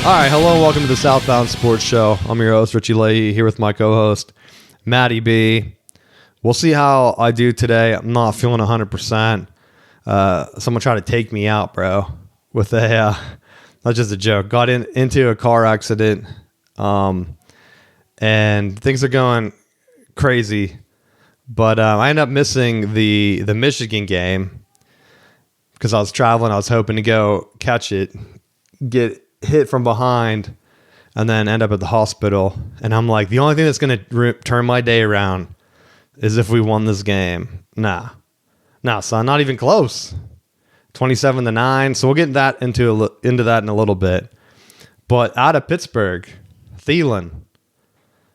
All right, hello and welcome to the Southbound Sports Show. I'm your host, Richie Leahy, here with my co-host, Matty B. We'll see how I do today. I'm not feeling 100%. Someone tried to take me out, bro, with a, that's just a joke. Got into a car accident, and things are going crazy. But I ended up missing the Michigan game because I was traveling. I was hoping to go catch it, get hit from behind, and then end up at the hospital. And I'm like, the only thing that's going to turn my day around is if we won this game. Nah, son, not even close. 27-9. So we'll get into that in a little bit. But out of Pittsburgh, Thielen,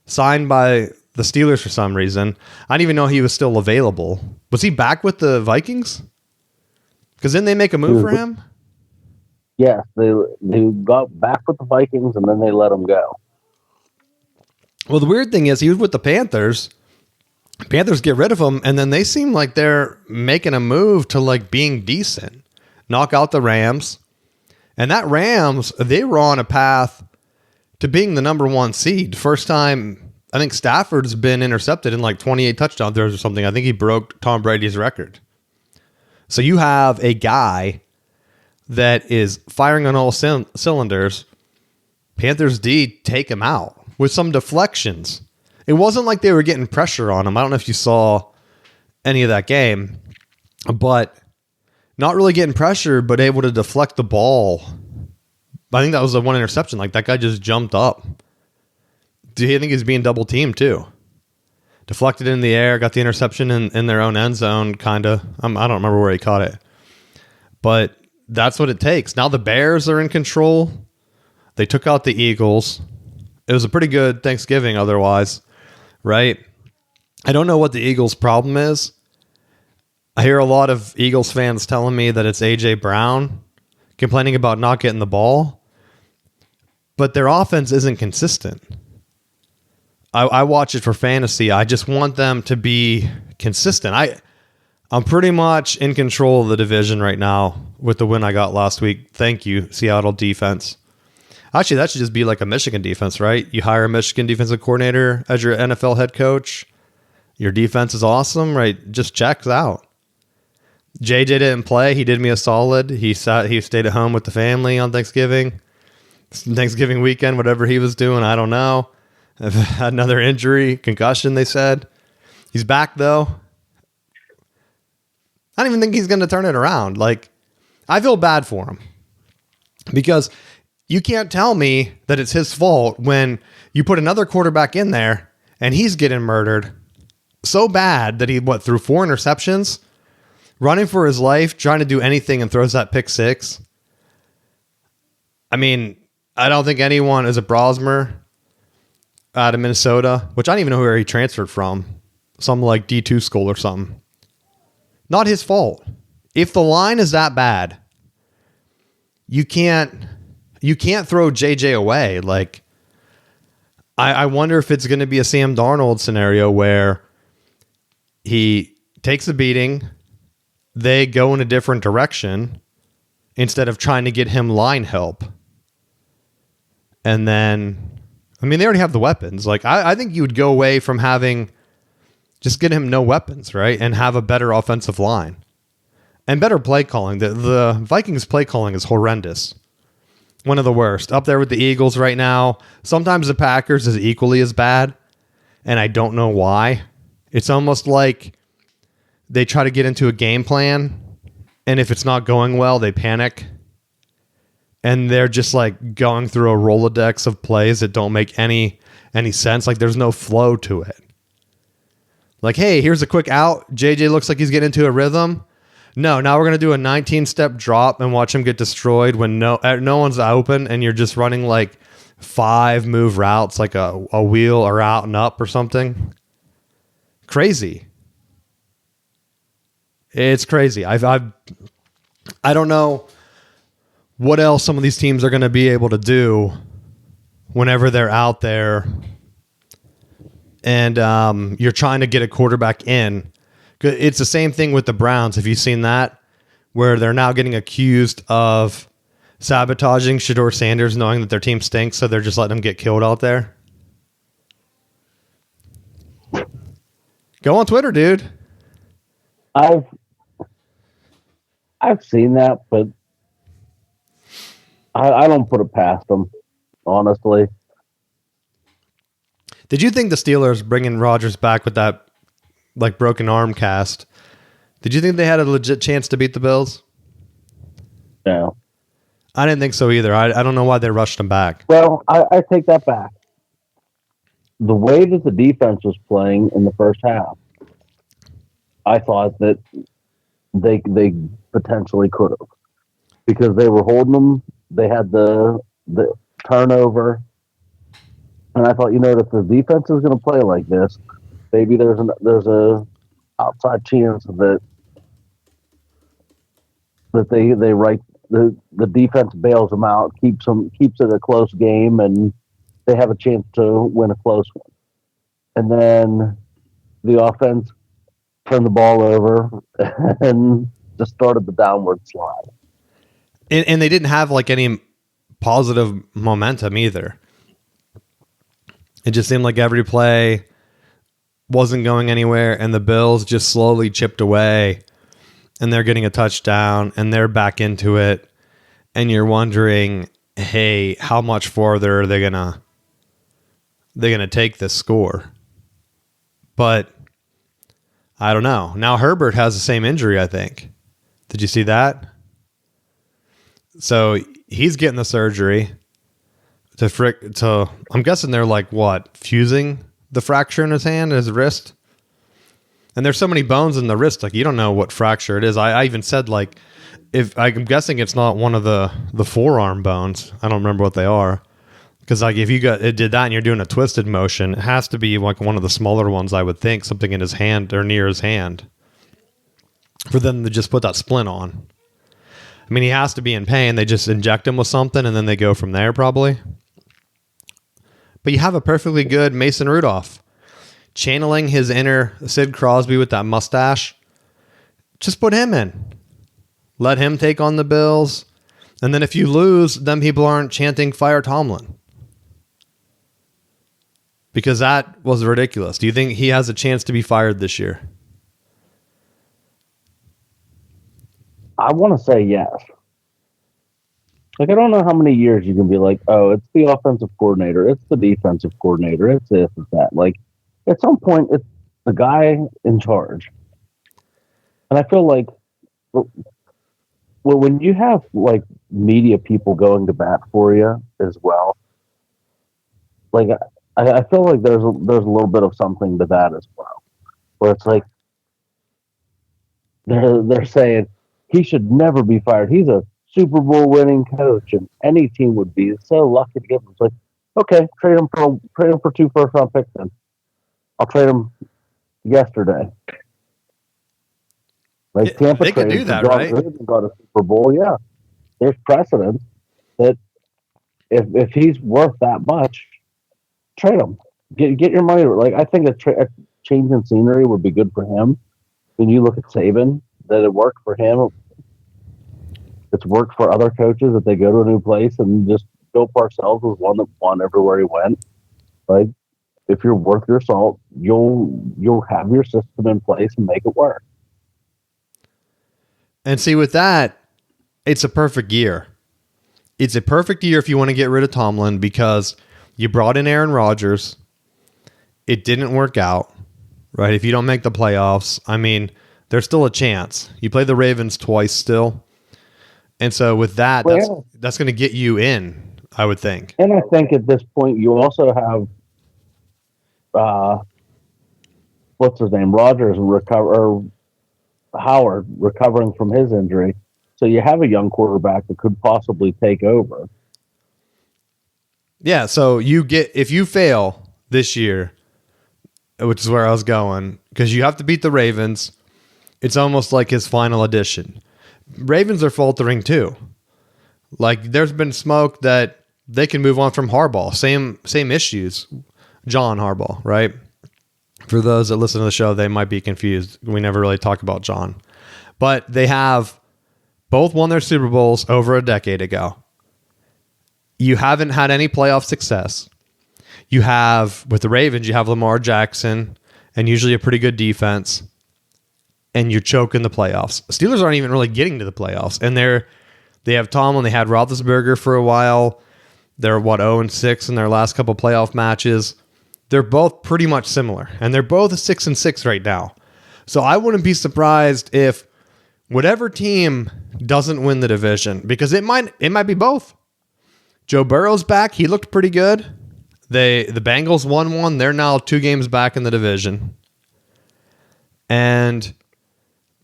signed by the Steelers for some reason. I didn't even know he was still available. Was he back with the Vikings? Because didn't they make a move for him? Yes, they got back with the Vikings, and then they let him go. Well, the weird thing is he was with the Panthers. Panthers get rid of him, and then they seem like they're making a move to like being decent. Knock out the Rams. And that Rams, they were on a path to being the number one seed. First time, I think Stafford's been intercepted in like 28 touchdown throws or something. I think he broke Tom Brady's record. So you have a guy that is firing on all cylinders. Panthers D take him out with some deflections. It wasn't like they were getting pressure on him. I don't know if you saw any of that game, but not really getting pressure, but able to deflect the ball. I think that was the one interception. Like that guy just jumped up. Do you think he's being double teamed too? Deflected in the air, got the interception in their own end zone, kind of. I don't remember where he caught it. But that's what it takes. Now the Bears are in control. They took out the Eagles. It was a pretty good Thanksgiving otherwise, right? I don't know what the Eagles' problem is. I hear a lot of Eagles fans telling me that it's A.J. Brown complaining about not getting the ball. But their offense isn't consistent. I watch it for fantasy. I just want them to be consistent. I'm pretty much in control of the division right now with the win I got last week. Thank you, Seattle defense. Actually, that should just be like a Michigan defense, right? You hire a Michigan defensive coordinator as your NFL head coach. Your defense is awesome, right? Just checks out. JJ didn't play. He did me a solid. He stayed at home with the family on Thanksgiving weekend, whatever he was doing. I don't know. I've had another injury, concussion, they said. He's back, though. I don't even think he's going to turn it around. Like, I feel bad for him because you can't tell me that it's his fault when you put another quarterback in there and he's getting murdered so bad that he threw 4 interceptions, running for his life, trying to do anything and throws that pick 6. I mean, I don't think anyone is a Brosmer out of Minnesota, which I don't even know where he transferred from. Some like D2 school or something. Not his fault. If the line is that bad, you can't throw JJ away. Like, I wonder if it's going to be a Sam Darnold scenario where he takes a beating, they go in a different direction instead of trying to get him line help. And then, I mean, they already have the weapons. Like, I think you would go away from just get him no weapons, right? And have a better offensive line. And better play calling. The Vikings play calling is horrendous. One of the worst. Up there with the Eagles right now. Sometimes the Packers is equally as bad. And I don't know why. It's almost like they try to get into a game plan. And if it's not going well, they panic. And they're just like going through a Rolodex of plays that don't make any sense. Like there's no flow to it. Like, hey, here's a quick out. JJ looks like he's getting into a rhythm. No, now we're going to do a 19-step drop and watch him get destroyed when no one's open and you're just running like 5 move routes, like a wheel or out and up or something. Crazy. It's crazy. I don't know what else some of these teams are going to be able to do whenever they're out there and you're trying to get a quarterback in. It's the same thing with the Browns. Have you seen that? Where they're now getting accused of sabotaging Shedeur Sanders, knowing that their team stinks, so they're just letting him get killed out there? Go on Twitter, dude. I've seen that, but I don't put it past them, honestly. Did you think the Steelers bringing Rodgers back with that like broken arm cast? Did you think they had a legit chance to beat the Bills? No. I didn't think so either. I don't know why they rushed him back. Well, I take that back. The way that the defense was playing in the first half, I thought that they potentially could have, because they were holding them. They had the turnover, and I thought, if the defense is going to play like this, maybe there's a outside chance that the defense bails them out, keeps it a close game, and they have a chance to win a close one. And then the offense turned the ball over and just started the downward slide. And they didn't have like any positive momentum either. It just seemed like every play wasn't going anywhere, and the Bills just slowly chipped away, and they're getting a touchdown, and they're back into it, and you're wondering, hey, how much farther are they gonna take this score? But I don't know. Now Herbert has the same injury, I think. Did you see that? So he's getting the surgery to I'm guessing they're like fusing the fracture in his hand and his wrist. And there's so many bones in the wrist, like you don't know what fracture it is. I even said like, if I'm guessing it's not one of the forearm bones. I don't remember what they are. Because like if you did that and you're doing a twisted motion, it has to be like one of the smaller ones, I would think, something in his hand or near his hand, for them to just put that splint on. I mean, he has to be in pain. They just inject him with something and then they go from there probably. But you have a perfectly good Mason Rudolph channeling his inner Sid Crosby with that mustache. Just put him in. Let him take on the Bills. And then if you lose, then people aren't chanting Fire Tomlin. Because that was ridiculous. Do you think he has a chance to be fired this year? I want to say yes. Like, I don't know how many years you can be like, oh, it's the offensive coordinator, it's the defensive coordinator, it's this, it's that. Like, at some point, it's the guy in charge. And I feel like, well, when you have, like, media people going to bat for you as well, like, I feel like there's a little bit of something to that as well. Where it's like, they're saying, he should never be fired. He's a Super Bowl winning coach, and any team would be so lucky to get him. It's like, okay, trade him for 2 first-round picks. Then I'll trade him yesterday. Like Tampa, they could do that, right? Got a Super Bowl, yeah. There's precedent that if he's worth that much, trade him. Get your money. Like, I think a change in scenery would be good for him. When you look at Saban, that it worked for him. It's worked for other coaches that they go to a new place, and just Bill Parcells was one that won everywhere he went. Like, if you're worth your salt, you'll have your system in place and make it work. And see, with that, it's a perfect year. It's a perfect year if you want to get rid of Tomlin, because you brought in Aaron Rodgers. It didn't work out, right? If you don't make the playoffs, I mean, there's still a chance. You play the Ravens twice still. And so with that, that's going to get you in, I would think. And I think at this point, you also have, what's his name? Rodgers Howard recovering from his injury. So you have a young quarterback that could possibly take over. Yeah. So if you fail this year, which is where I was going, because you have to beat the Ravens, it's almost like his final edition. Ravens are faltering too. Like, there's been smoke that they can move on from Harbaugh. Same issues. John Harbaugh, right? For those that listen to the show, they might be confused. We never really talk about John. But they have both won their Super Bowls over a decade ago. You haven't had any playoff success. You have, with the Ravens, you have Lamar Jackson and usually a pretty good defense, and you choke in the playoffs. Steelers aren't even really getting to the playoffs, and they have Tomlin. They had Roethlisberger for a while. They're 0-6 in their last couple playoff matches. They're both pretty much similar, and they're both 6-6 right now. So I wouldn't be surprised if whatever team doesn't win the division, because it might be both. Joe Burrow's back. He looked pretty good. The Bengals won one. They're now 2 games back in the division. And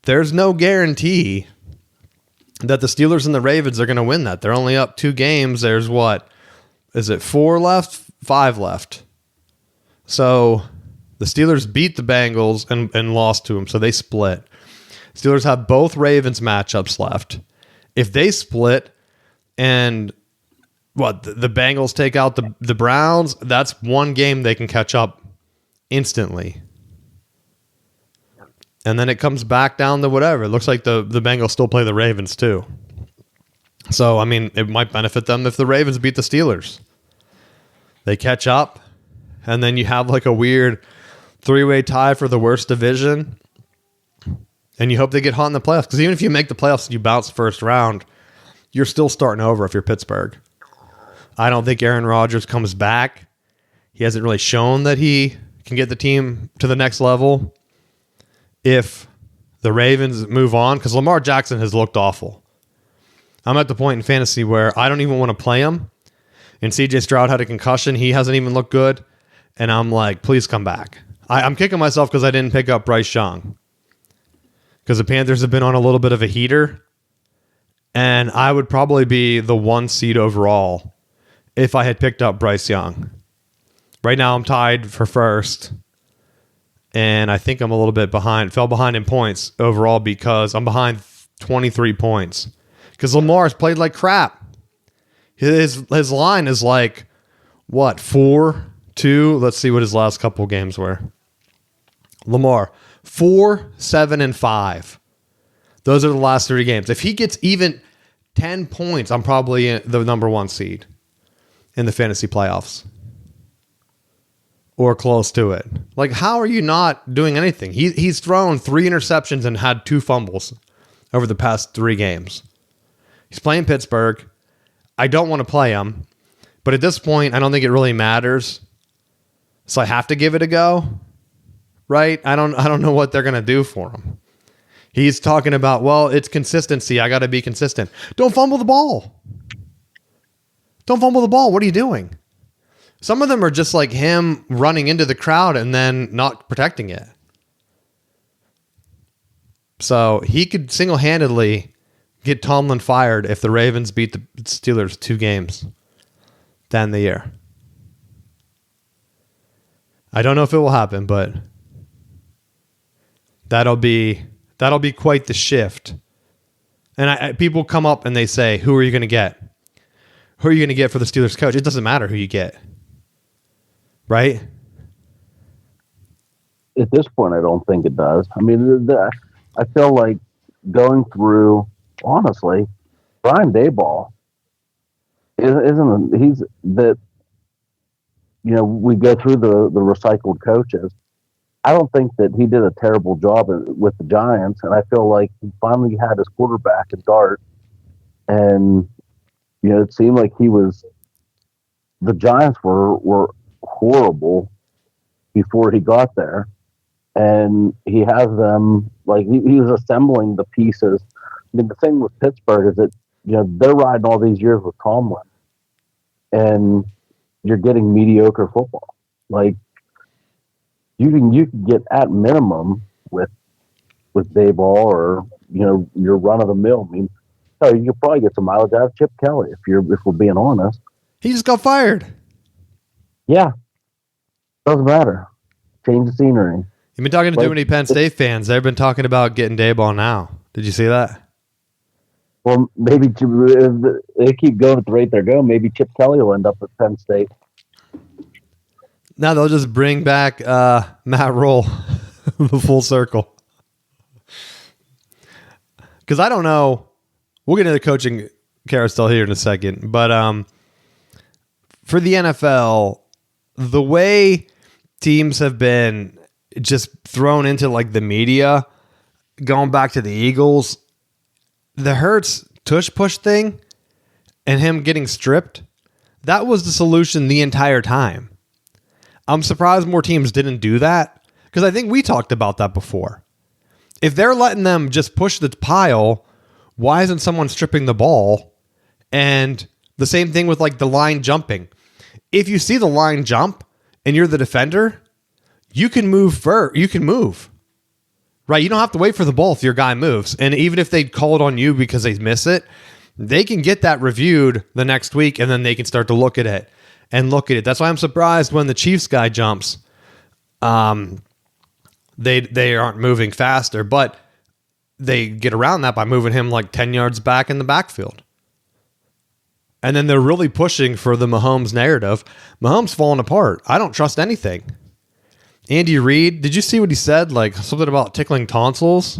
there's no guarantee that the Steelers and the Ravens are going to win that. They're only up 2 games. There's what? Is it 4 left? 5 left. So the Steelers beat the Bengals and lost to them. So they split. Steelers have both Ravens matchups left. If they split and the Bengals take out the Browns, that's one game they can catch up instantly. And then it comes back down to whatever. It looks like the Bengals still play the Ravens too. So, I mean, it might benefit them if the Ravens beat the Steelers. They catch up, and then you have like a weird 3-way tie for the worst division. And you hope they get hot in the playoffs. Because even if you make the playoffs and you bounce first round, you're still starting over if you're Pittsburgh. I don't think Aaron Rodgers comes back. He hasn't really shown that he can get the team to the next level. If the Ravens move on, because Lamar Jackson has looked awful. I'm at the point in fantasy where I don't even want to play him. And CJ Stroud had a concussion. He hasn't even looked good. And I'm like, please come back. I'm kicking myself because I didn't pick up Bryce Young. Because the Panthers have been on a little bit of a heater. And I would probably be the 1 seed overall if I had picked up Bryce Young. Right now I'm tied for first. And I think I'm a little bit behind. Fell behind in points overall because I'm behind 23 points. Because Lamar's played like crap. His line is like, what, 4-2? Let's see what his last couple games were. Lamar, 4, 7, and 5. Those are the last 3 games. If he gets even 10 points, I'm probably the number 1 seed in the fantasy playoffs. Or close to it. Like, how are you not doing anything? He's thrown 3 interceptions and had 2 fumbles over the past 3 games. He's playing Pittsburgh. I don't want to play him. But at this point, I don't think it really matters. So I have to give it a go. Right? I don't know what they're going to do for him. He's talking about, well, it's consistency. I got to be consistent. Don't fumble the ball. Don't fumble the ball. What are you doing? Some of them are just like him running into the crowd and then not protecting it. So he could single-handedly get Tomlin fired if the Ravens beat the Steelers 2 games to end the year. I don't know if it will happen, but that'll be quite the shift. And people come up and they say, who are you going to get? Who are you going to get for the Steelers coach? It doesn't matter who you get. Right? At this point, I don't think it does. I mean, I feel like going through, honestly, Brian Daboll he's that, we go through the recycled coaches. I don't think that he did a terrible job with the Giants, and I feel like he finally had his quarterback in Dart, and it seemed like the Giants were horrible before he got there, and he has them like he was assembling the pieces. I mean, the thing with Pittsburgh is that they're riding all these years with Tomlin, and you're getting mediocre football. Like you can get at minimum with Dayball or your run of the mill. I mean, you could probably get some mileage out of Chip Kelly if we're being honest. He just got fired. Yeah, doesn't matter. Change the scenery. You've been talking to too many Penn State fans. They've been talking about getting Dayball now. Did you see that? Well, maybe if they keep going at the rate they're going, maybe Chip Kelly will end up at Penn State. Now they'll just bring back Matt Rule, the full circle. Because I don't know. We'll get into the coaching carousel here in a second. But for the NFL, the way teams have been just thrown into like the media, going back to the Eagles, the Hurts tush push thing and him getting stripped, that was the solution the entire time. I'm surprised more teams didn't do that because I think we talked about that before. If they're letting them just push the pile, why isn't someone stripping the ball? And the same thing with like the line jumping. If you see the line jump and you're the defender, you can move you can move. Right? You don't have to wait for the ball if your guy moves. And even if they call it on you because they miss it, they can get that reviewed the next week and then they can start to look at it. That's why I'm surprised when the Chiefs guy jumps. They aren't moving faster, but they get around that by moving him like 10 yards back in the backfield. And then they're really pushing for the Mahomes narrative. Mahomes falling apart. I don't trust anything. Andy Reid, did you see what he said? Like something about tickling tonsils?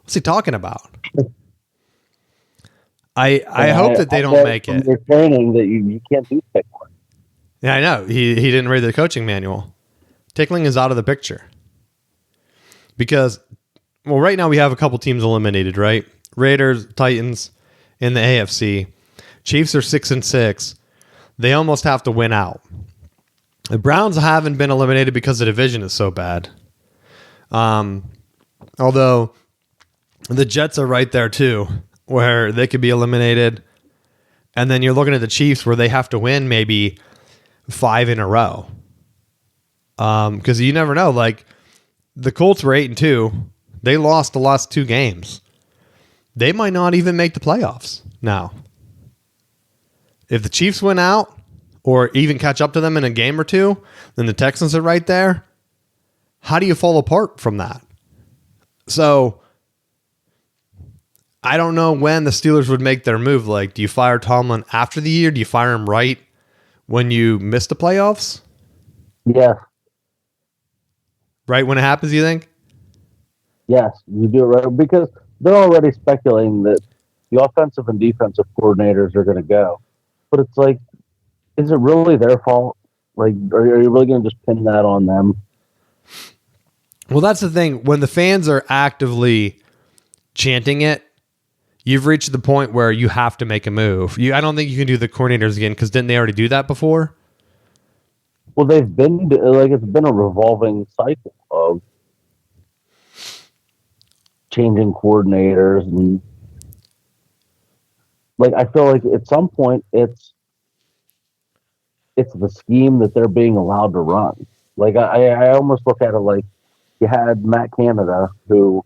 What's he talking about? I hope that they don't make it. They're training that you can't do tickling. Yeah, I know. He didn't read the coaching manual. Tickling is out of the picture. Because, well, right now we have a couple teams eliminated, right? Raiders, Titans in the AFC. Chiefs are 6-6. They almost have to win out. The Browns haven't been eliminated because the division is so bad. Although the Jets are right there too, where they could be eliminated. And then you're looking at the Chiefs where they have to win maybe 5 in a row. Because you never know. Like the Colts were 8-2. They lost the last 2 games. They might not even make the playoffs now. If the Chiefs win out or even catch up to them in a game or two, then the Texans are right there. How do you fall apart from that? So I don't know when the Steelers would make their move. Like, do you fire Tomlin after the year? Do you fire him right when you miss the playoffs? Yeah. Right when it happens, you think? Yes, you do it right. Because they're already speculating that the offensive and defensive coordinators are going to go. But it's like, is it really their fault? Like, are you really going to just pin that on them? Well, that's the thing. When the fans are actively chanting it, you've reached the point where you have to make a move. I don't think you can do the coordinators again because didn't they already do that before? Well, they've been like it's been a revolving cycle of changing coordinators, and like I feel like at some point it's the scheme that they're being allowed to run. Like I almost look at it like you had Matt Canada who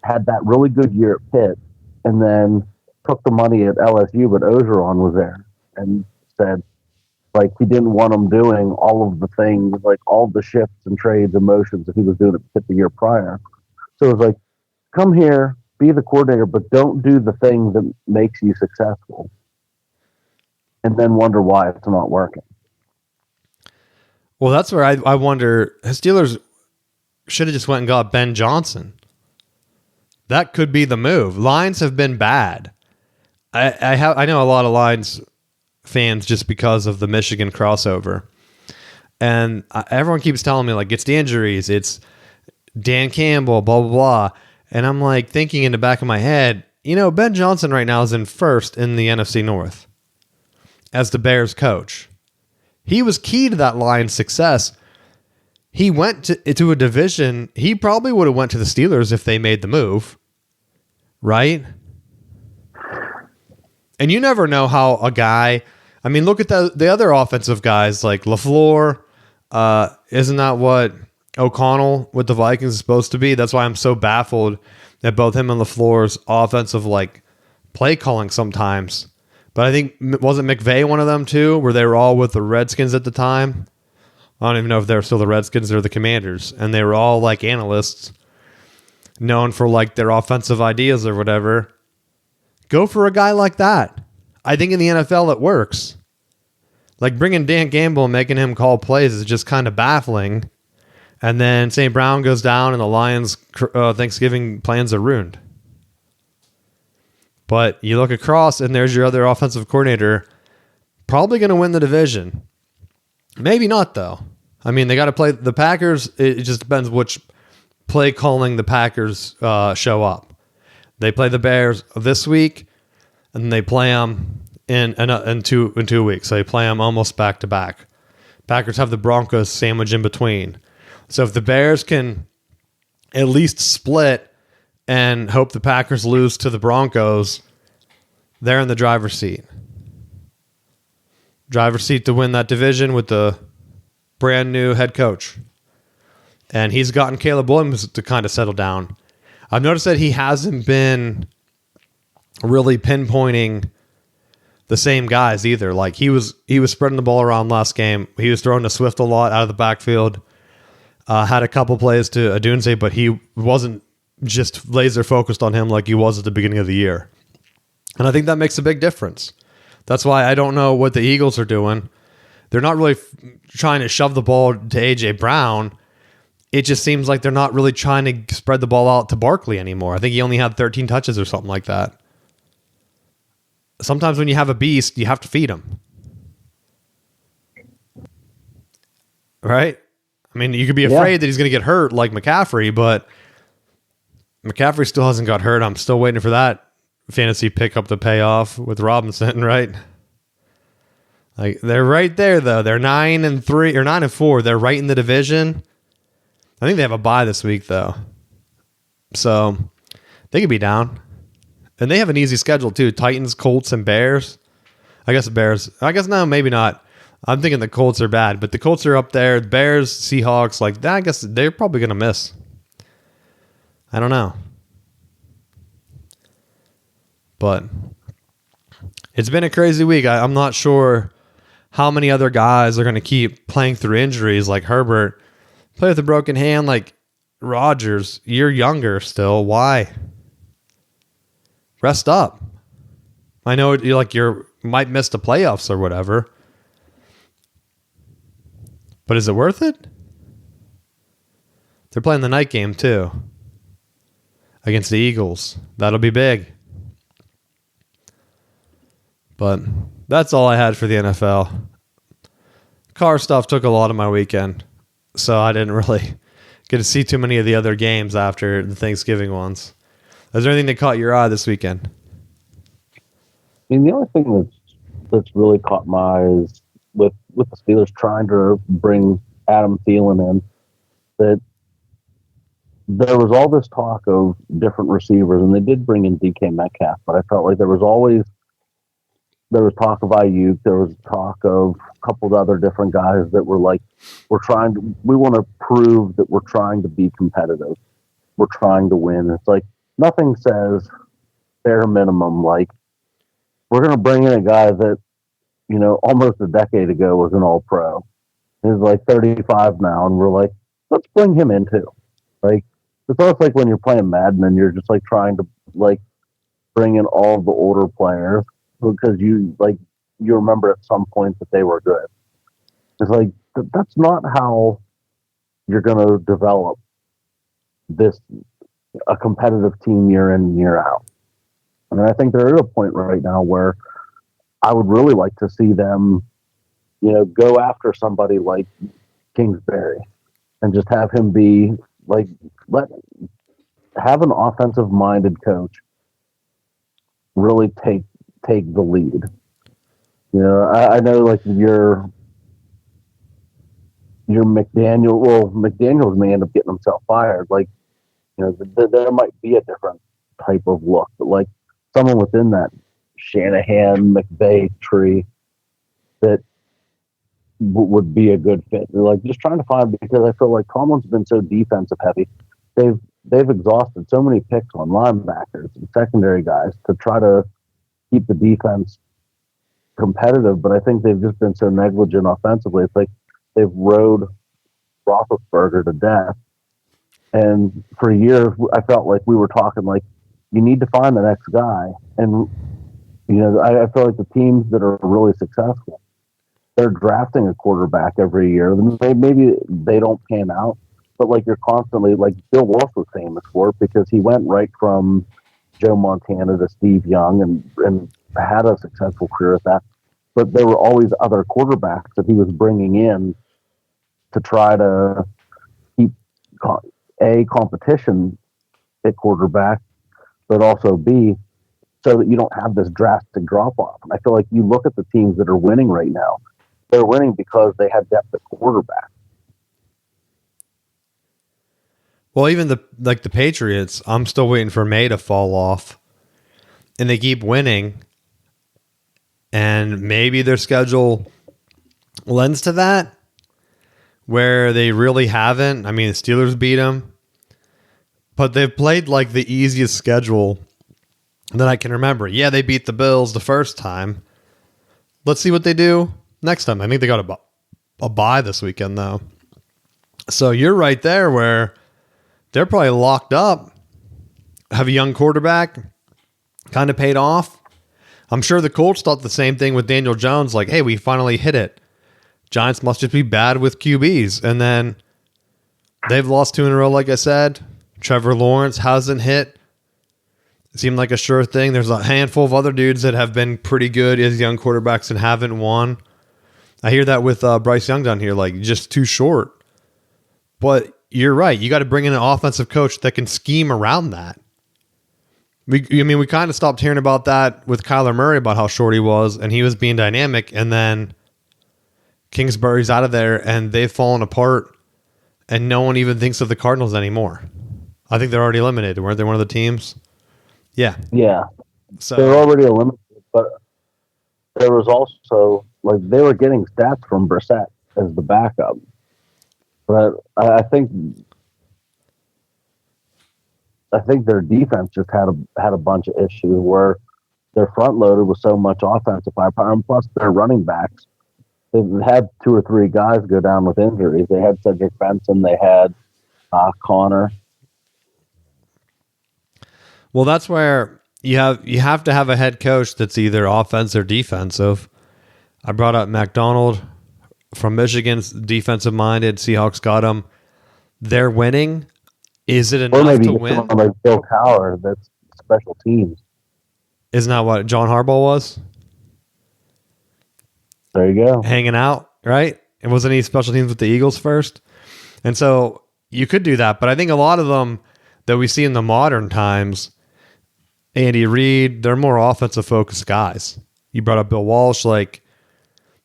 had that really good year at Pitt and then took the money at LSU, but Ogeron was there and said like he didn't want him doing all of the things, like all the shifts and trades and motions that he was doing at Pitt the year prior. So it was like, come here, be the coordinator, but don't do the thing that makes you successful. And then wonder why it's not working. Well, that's where I wonder. The Steelers should have just went and got Ben Johnson. That could be the move. Lions have been bad. I know a lot of Lions fans just because of the Michigan crossover, and everyone keeps telling me like it's the injuries, it's Dan Campbell, blah blah blah, and I'm like thinking in the back of my head, Ben Johnson right now is in first in the NFC North as the Bears coach. He was key to that Lions' success. He went to a division. He probably would have went to the Steelers if they made the move, right? And you never know how a guy. I mean, look at the other offensive guys like LaFleur. Isn't that what O'Connell with the Vikings is supposed to be? That's why I'm so baffled at both him and LaFleur's offensive like play calling sometimes. But I think, wasn't McVay one of them too, where they were all with the Redskins at the time? I don't even know if they were still the Redskins or the Commanders. And they were all like analysts known for like their offensive ideas or whatever. Go for a guy like that. I think in the NFL it works. Like bringing Dan Campbell and making him call plays is just kind of baffling. And then St. Brown goes down and the Lions' Thanksgiving plans are ruined. But you look across and there's your other offensive coordinator Probably going to win the division. Maybe not, though. I mean, they got to play the Packers. It just depends which play calling the Packers show up. They play the Bears this week, and they play them in 2 weeks. So they play them almost back to back. Packers have the Broncos sandwich in between. So if the Bears can at least split and hope the Packers lose to the Broncos, they're in the driver's seat. Driver's seat to win that division with the brand new head coach. And he's gotten Caleb Williams to kind of settle down. I've noticed that he hasn't been really pinpointing the same guys either. Like he was spreading the ball around last game. He was throwing to Swift a lot out of the backfield. Had a couple plays to Adunze, but he wasn't just laser focused on him like he was at the beginning of the year. And I think that makes a big difference. That's why I don't know what the Eagles are doing. They're not really trying to shove the ball to A.J. Brown. It just seems like they're not really trying to spread the ball out to Barkley anymore. I think he only had 13 touches or something like that. Sometimes when you have a beast, you have to feed him. Right? I mean, you could be afraid that he's going to get hurt like McCaffrey, but McCaffrey still hasn't got hurt. I'm still waiting for that fantasy pickup to pay off with Robinson, right? Like they're right there though. They're 9-3 or 9-4. They're right in the division. I think they have a bye this week though, so they could be down. And they have an easy schedule too: Titans, Colts, and Bears. I guess the Bears. I guess no, maybe not. I'm thinking the Colts are bad, but the Colts are up there. The Bears, Seahawks, like that. I guess they're probably gonna miss. I don't know. But it's been a crazy week. I'm not sure how many other guys are going to keep playing through injuries like Herbert. Play with a broken hand like Rodgers. You're younger still. Why? Rest up. I know you might miss the playoffs or whatever. But is it worth it? They're playing the night game too. Against the Eagles. That'll be big. But that's all I had for the NFL. Car stuff took a lot of my weekend, so I didn't really get to see too many of the other games after the Thanksgiving ones. Is there anything that caught your eye this weekend? I mean, the only thing that's really caught my eye is with the Steelers trying to bring Adam Thielen in, that there was all this talk of different receivers, and they did bring in DK Metcalf, but I felt like there was talk of Ayuk, there was talk of a couple of other different guys that were like, we want to prove that we're trying to be competitive. We're trying to win. It's like nothing says bare minimum, like we're going to bring in a guy that, almost a decade ago was an all-pro. He's like 35 now, and we're like, let's bring him in too. Like, it's almost like when you're playing Madden and you're just like trying to like bring in all the older players because you remember at some point that they were good. It's like that's not how you're going to develop a competitive team year in and year out. I mean, I think they're at a point right now where I would really like to see them, go after somebody like Kingsbury and just have him be like, have an offensive minded coach really take the lead. I know like your McDaniel. Well, McDaniels may end up getting himself fired. Like, there might be a different type of look, but like someone within that Shanahan McVay tree that would be a good fit. They're like just trying to find, because I feel like Tomlin's been so defensive heavy. They've exhausted so many picks on linebackers and secondary guys to try to keep the defense competitive, but I think they've just been so negligent offensively. It's like they've rode Roethlisberger to death. And for years, I felt like we were talking like, you need to find the next guy. And, I feel like the teams that are really successful, they're drafting a quarterback every year. Maybe they don't pan out, but like you're constantly, like Bill Walsh was famous for it because he went right from Joe Montana to Steve Young and had a successful career at that. but there were always other quarterbacks that he was bringing in to try to keep competition at quarterback, but also B, so that you don't have this drastic drop off. And I feel like you look at the teams that are winning right now, they're winning because they had depth at quarterback. Well, even the Patriots, I'm still waiting for May to fall off, and they keep winning, and maybe their schedule lends to that, where they really haven't. I mean, the Steelers beat them, but they've played like the easiest schedule that I can remember. Yeah, they beat the Bills the first time. Let's see what they do next time. I think they got a bye this weekend, though. So you're right there where they're probably locked up, have a young quarterback, kind of paid off. I'm sure the Colts thought the same thing with Daniel Jones, like, hey, we finally hit it. Giants must just be bad with QBs. And then they've lost 2 in a row, like I said. Trevor Lawrence hasn't hit. It seemed like a sure thing. There's a handful of other dudes that have been pretty good as young quarterbacks and haven't won. I hear that with Bryce Young down here, like just too short. But you're right. You got to bring in an offensive coach that can scheme around that. We kind of stopped hearing about that with Kyler Murray about how short he was, and he was being dynamic, and then Kingsbury's out of there, and they've fallen apart, and no one even thinks of the Cardinals anymore. I think they're already eliminated. Weren't they one of the teams? Yeah. Yeah. So they're already eliminated, but there was also, like, they were getting stats from Brissett as the backup. But I think their defense just had a bunch of issues where they're front loaded with so much offensive firepower, and plus their running backs. They've had 2 or 3 guys go down with injuries. They had Cedric Benson, they had Connor. Well, that's where you have to have a head coach that's either offensive or defensive. I brought up McDonald from Michigan's defensive minded. Seahawks got him. They're winning. Is it enough to win? Someone like Bill Cowher, that's special teams. Isn't that what John Harbaugh was? There you go. Hanging out, right? And wasn't he special teams with the Eagles first? And so you could do that. But I think a lot of them that we see in the modern times, Andy Reid, they're more offensive focused guys. You brought up Bill Walsh. Like,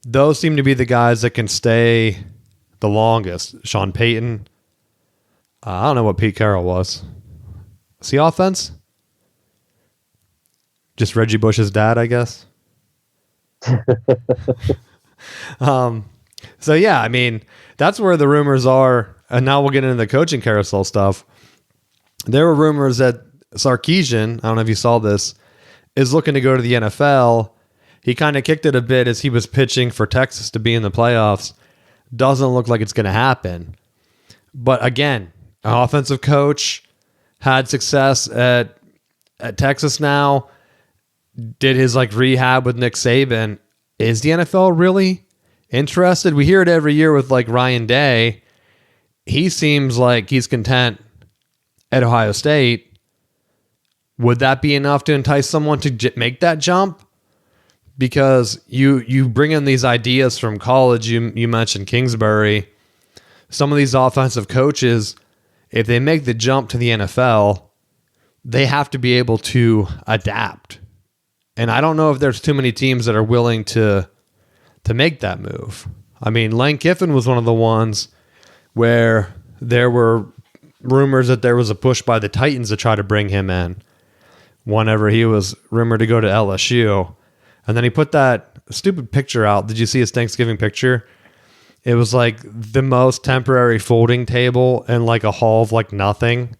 those seem to be the guys that can stay the longest. Sean Payton. I don't know what Pete Carroll was. Was he offense? Just Reggie Bush's dad, I guess. So yeah, I mean, that's where the rumors are. And now we'll get into the coaching carousel stuff. There were rumors that Sarkisian, I don't know if you saw this, is looking to go to the NFL. He kind of kicked it a bit as he was pitching for Texas to be in the playoffs. Doesn't look like it's going to happen. But again, an offensive coach, had success at Texas now, did his like rehab with Nick Saban. Is the NFL really interested? We hear it every year with like Ryan Day. He seems like he's content at Ohio State. Would that be enough to entice someone to make that jump? Because you bring in these ideas from college. You mentioned Kingsbury. Some of these offensive coaches, if they make the jump to the NFL, they have to be able to adapt. And I don't know if there's too many teams that are willing to make that move. I mean, Lane Kiffin was one of the ones where there were rumors that there was a push by the Titans to try to bring him in whenever he was rumored to go to LSU. And then he put that stupid picture out. Did you see his Thanksgiving picture? It was like the most temporary folding table in like a hall of like nothing.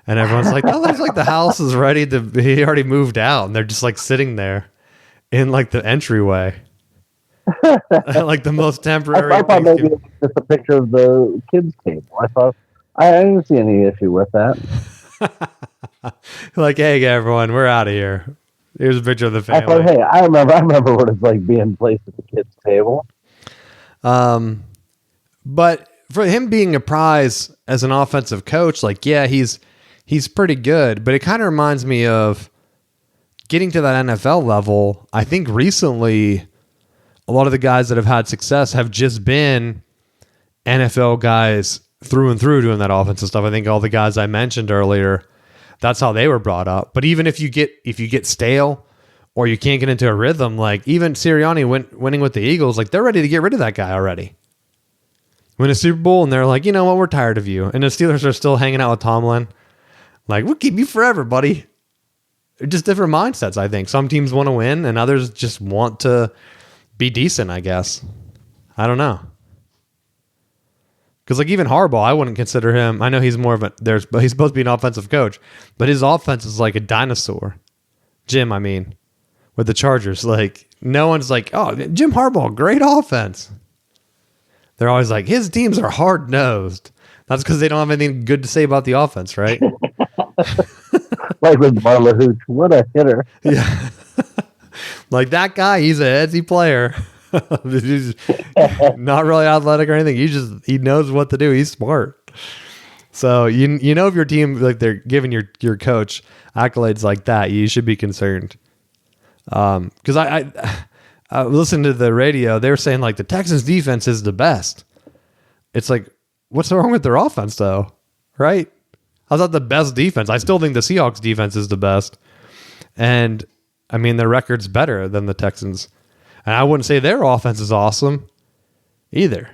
And everyone's like, that looks like the house is ready to be, he already moved out. And they're just like sitting there in like the entryway. Like the most temporary. I thought maybe it was just a picture of the kids' table. I didn't see any issue with that. Like, hey, everyone, we're out of here. Here's a picture of the family. I thought, hey, I remember what it's like being placed at the kids' table. But for him being a prize as an offensive coach, like, yeah, he's pretty good, but it kind of reminds me of getting to that NFL level. I think recently a lot of the guys that have had success have just been NFL guys through and through doing that offensive stuff. I think all the guys I mentioned earlier, that's how they were brought up. But even if you get stale or you can't get into a rhythm, like even Sirianni winning with the Eagles, like they're ready to get rid of that guy already. Win a Super Bowl and they're like, you know what, we're tired of you. And the Steelers are still hanging out with Tomlin. Like, we'll keep you forever, buddy. They're just different mindsets, I think. Some teams want to win and others just want to be decent, I guess. I don't know. Because like even Harbaugh, I wouldn't consider him. I know he's more of but he's supposed to be an offensive coach, but his offense is like a dinosaur. Jim, I mean, with the Chargers, like no one's like, oh, Jim Harbaugh, great offense. They're always like, his teams are hard nosed. That's because they don't have anything good to say about the offense, right? Like with Marla Hooch, what a hitter! Yeah, like that guy, he's a headsy player. He's not really athletic or anything. He knows what to do. He's smart. So you know if your team, like they're giving your coach accolades like that, you should be concerned. Because I listened to the radio, they were saying like the Texans defense is the best. It's like, what's wrong with their offense though? Right? How's that the best defense? I still think the Seahawks defense is the best. And I mean, their record's better than the Texans. And I wouldn't say their offense is awesome either.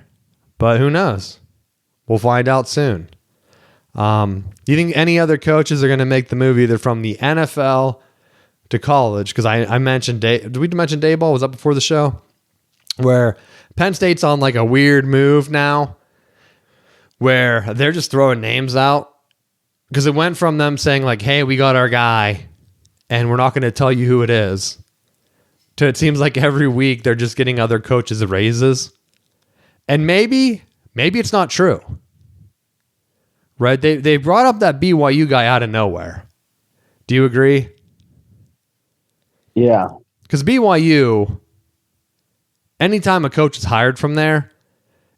But who knows? We'll find out soon. Do you think any other coaches are going to make the move either from the NFL to college? Because I mentioned, did we mention Dayball? Was that before the show? Where Penn State's on like a weird move now where they're just throwing names out. Because it went from them saying like, hey, we got our guy and we're not going to tell you who it is, to it seems like every week they're just getting other coaches raises. And maybe it's not true. Right? They brought up that BYU guy out of nowhere. Do you agree? Yeah. Because BYU, anytime a coach is hired from there,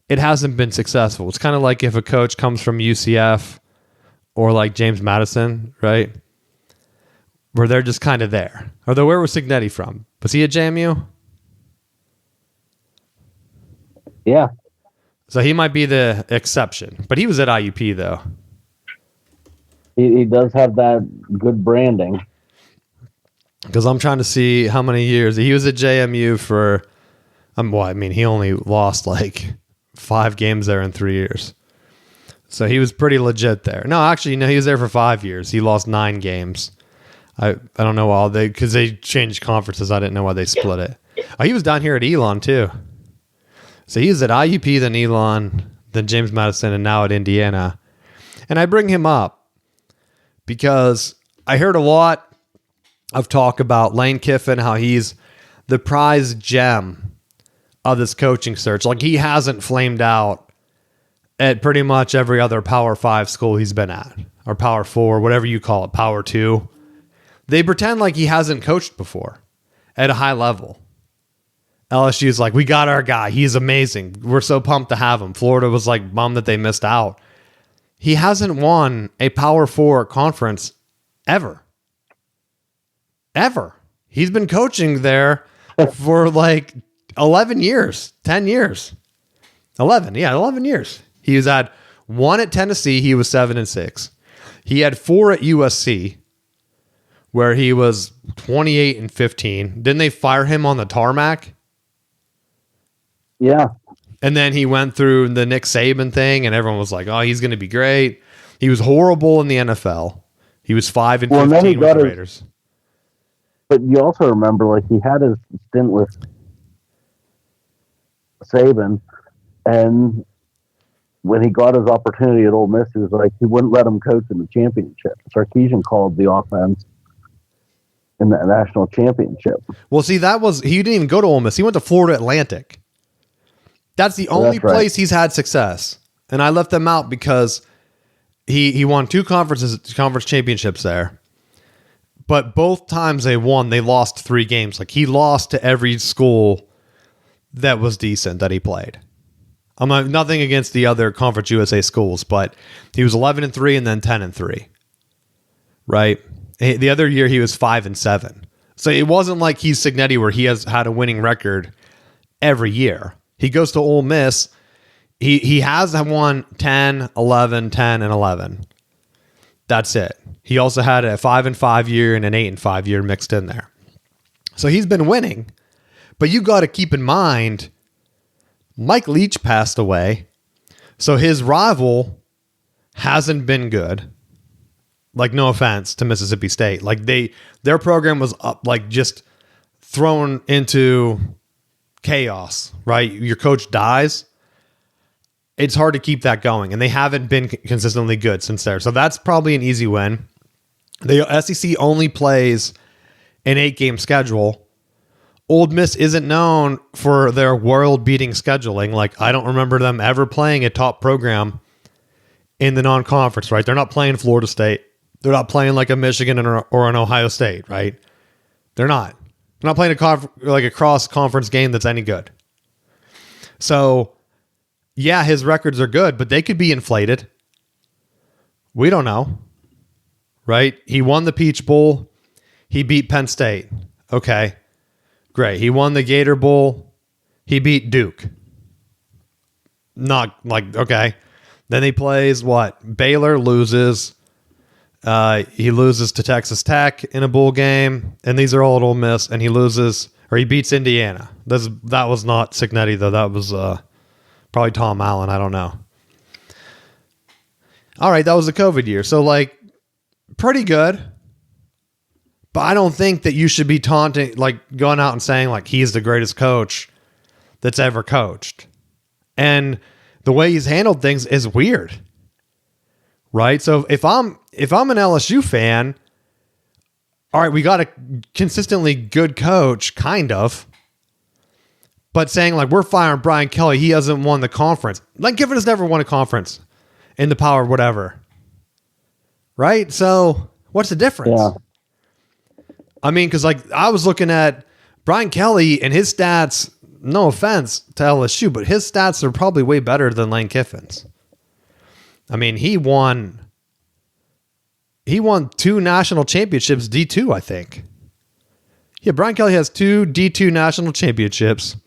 it hasn't been successful. It's kind of like if a coach comes from UCF or like James Madison, right? Where they're just kind of there. Although where was Cignetti from? Was he at JMU? Yeah. So he might be the exception. But he was at IUP, though. He does have that good branding. Because I'm trying to see how many years. He was at JMU for, he only lost like 5 games there in 3 years. So he was pretty legit there. No, actually, no, he was there for 5 years. He lost 9 games. I don't know why because they changed conferences. I didn't know why they split it. Oh, he was down here at Elon too. So he was at IUP, then Elon, then James Madison, and now at Indiana. And I bring him up because I heard a lot of talk about Lane Kiffin, how he's the prized gem of this coaching search. Like he hasn't flamed out at pretty much every other Power 5 school he's been at, or Power 4, whatever you call it, Power 2. They pretend like he hasn't coached before at a high level. LSU's like, we got our guy. He's amazing. We're so pumped to have him. Florida was like bummed that they missed out. He hasn't won a Power 4 conference ever. Ever. He's been coaching there for like 11 years, 10 years. 11 years. He was at 1 at Tennessee. He was 7-6. He had 4 at USC, where he was 28-15. Didn't they fire him on the tarmac? Yeah. And then he went through the Nick Saban thing, and everyone was like, oh, he's going to be great. He was horrible in the NFL. He was 5-15 with the Raiders. But you also remember, like, he had his stint with Saban, and when he got his opportunity at Ole Miss, he was like, he wouldn't let him coach in the championship. Sarkisian called the offense in the national championship. Well, see, he didn't even go to Ole Miss. He went to Florida Atlantic. That's the only place he's had success. And I left them out because he won 2 conference championships there. But both times they won, they lost 3 games. Like he lost to every school that was decent that he played. I'm not, nothing against the other Conference USA schools, but he was 11-3 and then 10-3. Right? The other year he was 5-7. So it wasn't like he's Cignetti where he has had a winning record every year. He goes to Ole Miss. He has won 10, 11, 10, and 11. That's it. He also had a 5-5 year and an 8-5 year mixed in there. So he's been winning. But you got to keep in mind, Mike Leach passed away. So his rival hasn't been good. Like, no offense to Mississippi State. Like, their program was up, like, just thrown into chaos, right? Your coach dies. It's hard to keep that going. And they haven't been consistently good since there. So that's probably an easy win. The SEC only plays an 8-game schedule. Ole Miss isn't known for their world-beating scheduling. Like, I don't remember them ever playing a top program in the non-conference, right? They're not playing Florida State. They're not playing like a Michigan or an Ohio State, right? They're not. They're not playing a cross-conference game that's any good. So, yeah, his records are good, but they could be inflated. We don't know, right? He won the Peach Bowl. He beat Penn State. Okay, great. He won the Gator Bowl. He beat Duke. Not like, okay. Then he plays what? Baylor, loses. He loses to Texas Tech in a bowl game, and these are all at Ole Miss, and he loses, or he beats Indiana. That was not Cignetti, though. That was probably Tom Allen. I don't know. All right, that was the COVID year. So, like, pretty good. But I don't think that you should be taunting, like, going out and saying, like, he's the greatest coach that's ever coached. And the way he's handled things is weird. Right? So if I'm an LSU fan, all right, we got a consistently good coach, kind of. But saying, like, we're firing Brian Kelly, he hasn't won the conference. Like, Kiffin has never won a conference in the power, whatever. Right? So what's the difference? Yeah. I mean, because, like, I was looking at Brian Kelly and his stats, no offense to LSU, but his stats are probably way better than Lane Kiffin's. I mean, he won 2 national championships, D2, I think. Yeah, Brian Kelly has 2 D2 national championships.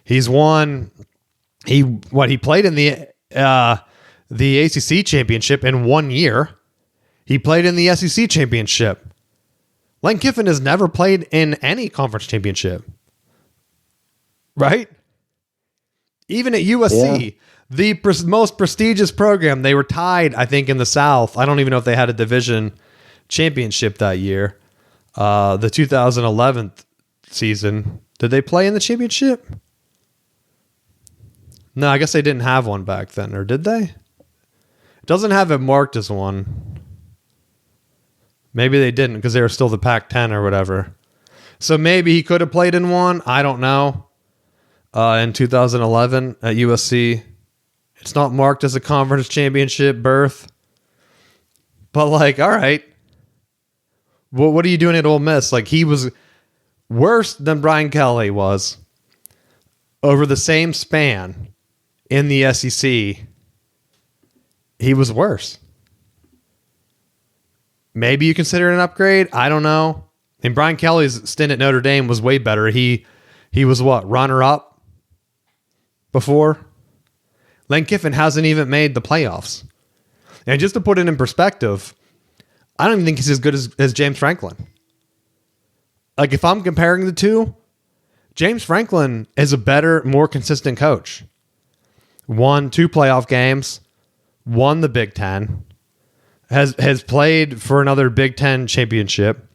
He's won. He played in the ACC championship in 1 year. He played in the SEC championship. Lane Kiffin has never played in any conference championship. Right? Even at USC, the most prestigious program, they were tied, I think, in the South. I don't even know if they had a division championship that year. The 2011 season. Did they play in the championship? No, I guess they didn't have one back then, or did they? It doesn't have it marked as one. Maybe they didn't because they were still the Pac-10 or whatever. So maybe he could have played in one. I don't know. In 2011 at USC. It's not marked as a conference championship berth. But, like, all right. Well, what are you doing at Ole Miss? Like, he was worse than Brian Kelly was over the same span in the SEC. He was worse. Maybe you consider it an upgrade. I don't know. And Brian Kelly's stint at Notre Dame was way better. He was what? Runner-up before? Lane Kiffin hasn't even made the playoffs. And just to put it in perspective, I don't even think he's as good as James Franklin. Like, if I'm comparing the two, James Franklin is a better, more consistent coach. Won 2 playoff games, won the Big Ten, has played for another Big Ten championship.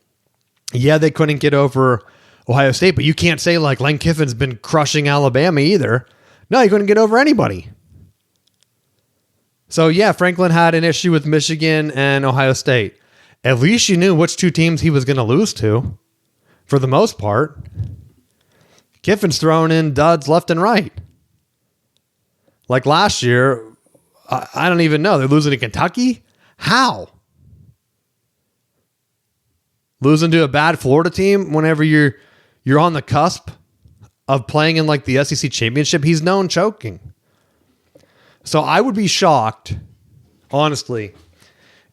Yeah, they couldn't get over Ohio State, but you can't say, like, Lane Kiffin's been crushing Alabama either. No, he couldn't get over anybody. So, yeah, Franklin had an issue with Michigan and Ohio State. At least you knew which 2 teams he was going to lose to, for the most part. Kiffin's throwing in duds left and right. Like last year, I don't even know. They're losing to Kentucky? How? Losing to a bad Florida team whenever you're on the cusp of playing in, like, the SEC championship? He's known choking. So I would be shocked, honestly,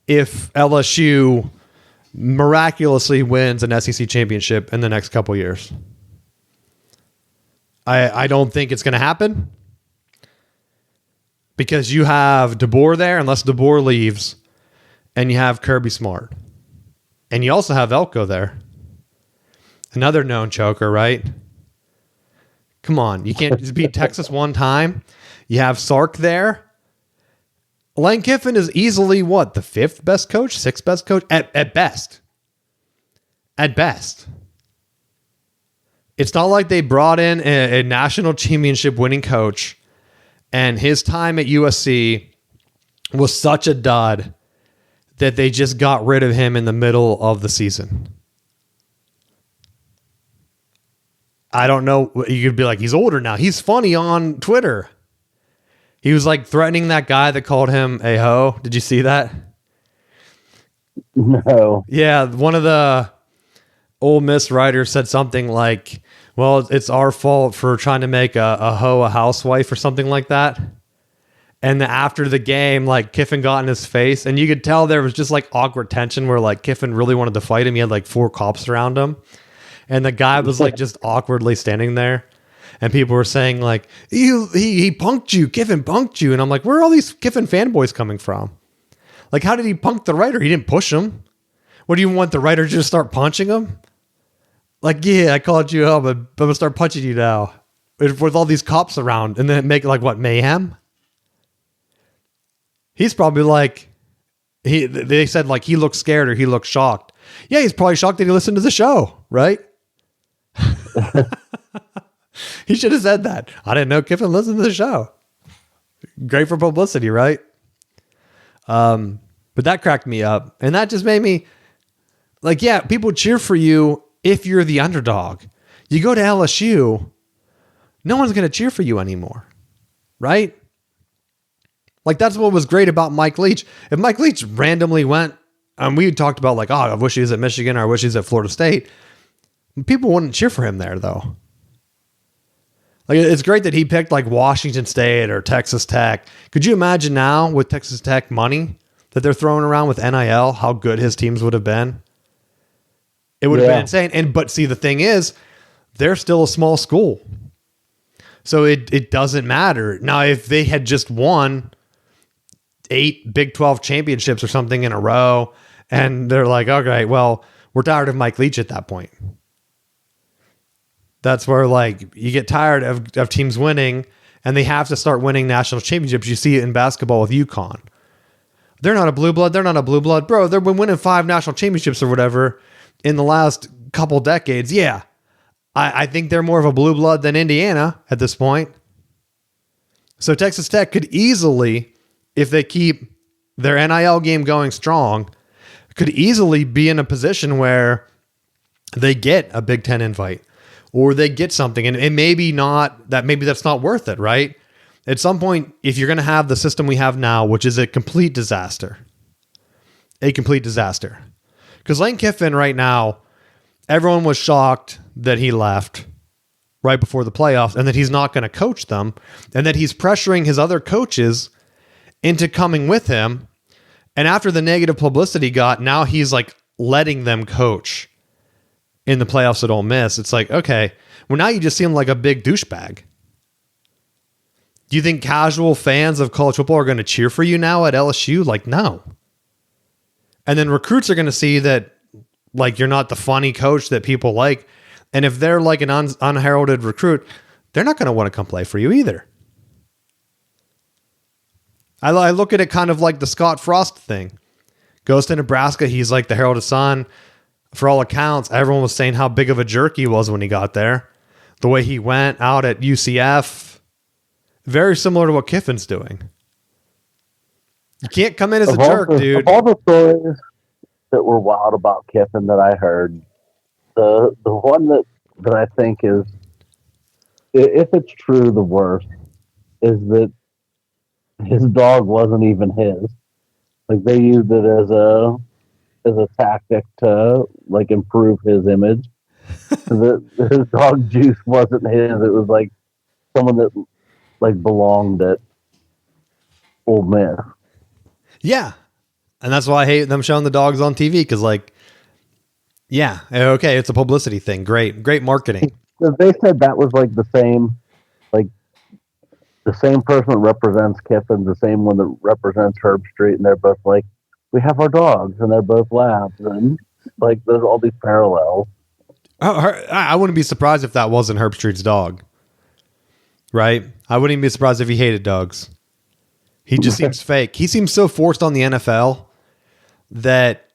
if LSU miraculously wins an SEC championship in the next couple years. I don't think it's going to happen because you have DeBoer there, unless DeBoer leaves, and you have Kirby Smart. And you also have Elko there. Another known choker, right? Come on. You can't just beat Texas one time. You have Sark there. Lane Kiffin is easily, what, the 5th best coach? 6th best coach? At best. At best. It's not like they brought in a national championship winning coach and his time at USC was such a dud that they just got rid of him in the middle of the season. I don't know. You could be like, he's older now. He's funny on Twitter. He was like threatening that guy that called him a hoe. Did you see that? No. Yeah, one of the Ole Miss writers said something like, well, it's our fault for trying to make a hoe a housewife or something like that. And after the game, like Kiffin got in his face and you could tell there was just like awkward tension where like Kiffin really wanted to fight him. He had like 4 cops around him. And the guy was like just awkwardly standing there. And people were saying like, he punked you. Kiffin punked you. And I'm like, where are all these Kiffin fanboys coming from? Like, how did he punk the writer? He didn't push him. What do you want the writer to just start punching him? Like, yeah, I called you up, but I'm going to start punching you now. With all these cops around. And then make like, what, mayhem? He's probably like, they said like he looks scared or he looks shocked. Yeah, he's probably shocked that he listened to the show, right? He should have said that. I didn't know Kiffin listened to the show. Great for publicity, right? But that cracked me up. And that just made me like, yeah, people cheer for you if you're the underdog. You go to LSU, no one's going to cheer for you anymore, right? Like, that's what was great about Mike Leach. If Mike Leach randomly went, and we talked about like, oh, I wish he was at Michigan or I wish he was at Florida State. People wouldn't cheer for him there, though. Like, it's great that he picked like Washington State or Texas Tech. Could you imagine now with Texas Tech money that they're throwing around with NIL, how good his teams would have been? It would have been insane. But see, the thing is, they're still a small school. So it doesn't matter. Now, if they had just won 8 Big 12 championships or something in a row, and they're like, okay, well, we're tired of Mike Leach at that point. That's where like you get tired of teams winning and they have to start winning national championships. You see it in basketball with UConn. They're not a blue blood. They're not a blue blood. Bro, they've been winning 5 national championships or whatever in the last couple decades. Yeah. I think they're more of a blue blood than Indiana at this point. So Texas Tech could easily, if they keep their NIL game going strong, could easily be in a position where they get a Big Ten invite or they get something. And maybe not that, maybe that's not worth it, right? At some point, if you're going to have the system we have now, which is a complete disaster, because Lane Kiffin right now, everyone was shocked that he left right before the playoffs and that he's not going to coach them and that he's pressuring his other coaches into coming with him. And after the negative publicity got, now he's like letting them coach in the playoffs at Ole Miss. It's like, okay, well, now you just seem like a big douchebag. Do you think casual fans of college football are going to cheer for you now at LSU? Like, no. And then recruits are going to see that like you're not the funny coach that people like. And if they're like an unheralded recruit, they're not going to want to come play for you either. I look at it kind of like the Scott Frost thing. Goes to Nebraska. He's like the heralded son. For all accounts, everyone was saying how big of a jerk he was when he got there. The way he went out at UCF. Very similar to what Kiffin's doing. You can't come in as a jerk, dude. Of all the stories that were wild about Kiffin that I heard, the one that I think is, if it's true, the worst, is that his dog wasn't even his. Like, they used it as a tactic to like improve his image. So that his dog Juice wasn't his. It was like someone that like belonged at Ole Miss. Yeah. And that's why I hate them showing the dogs on TV. Cause like, yeah, okay, it's a publicity thing. Great marketing. They said that was like like the same person that represents Kiffin, the same one that represents Herb Street, and they're both like, we have our dogs, and they're both labs, and like there's all these parallels. I wouldn't be surprised if that wasn't Herb Street's dog, right? I wouldn't even be surprised if he hated dogs. He just seems fake. He seems so forced on the NFL that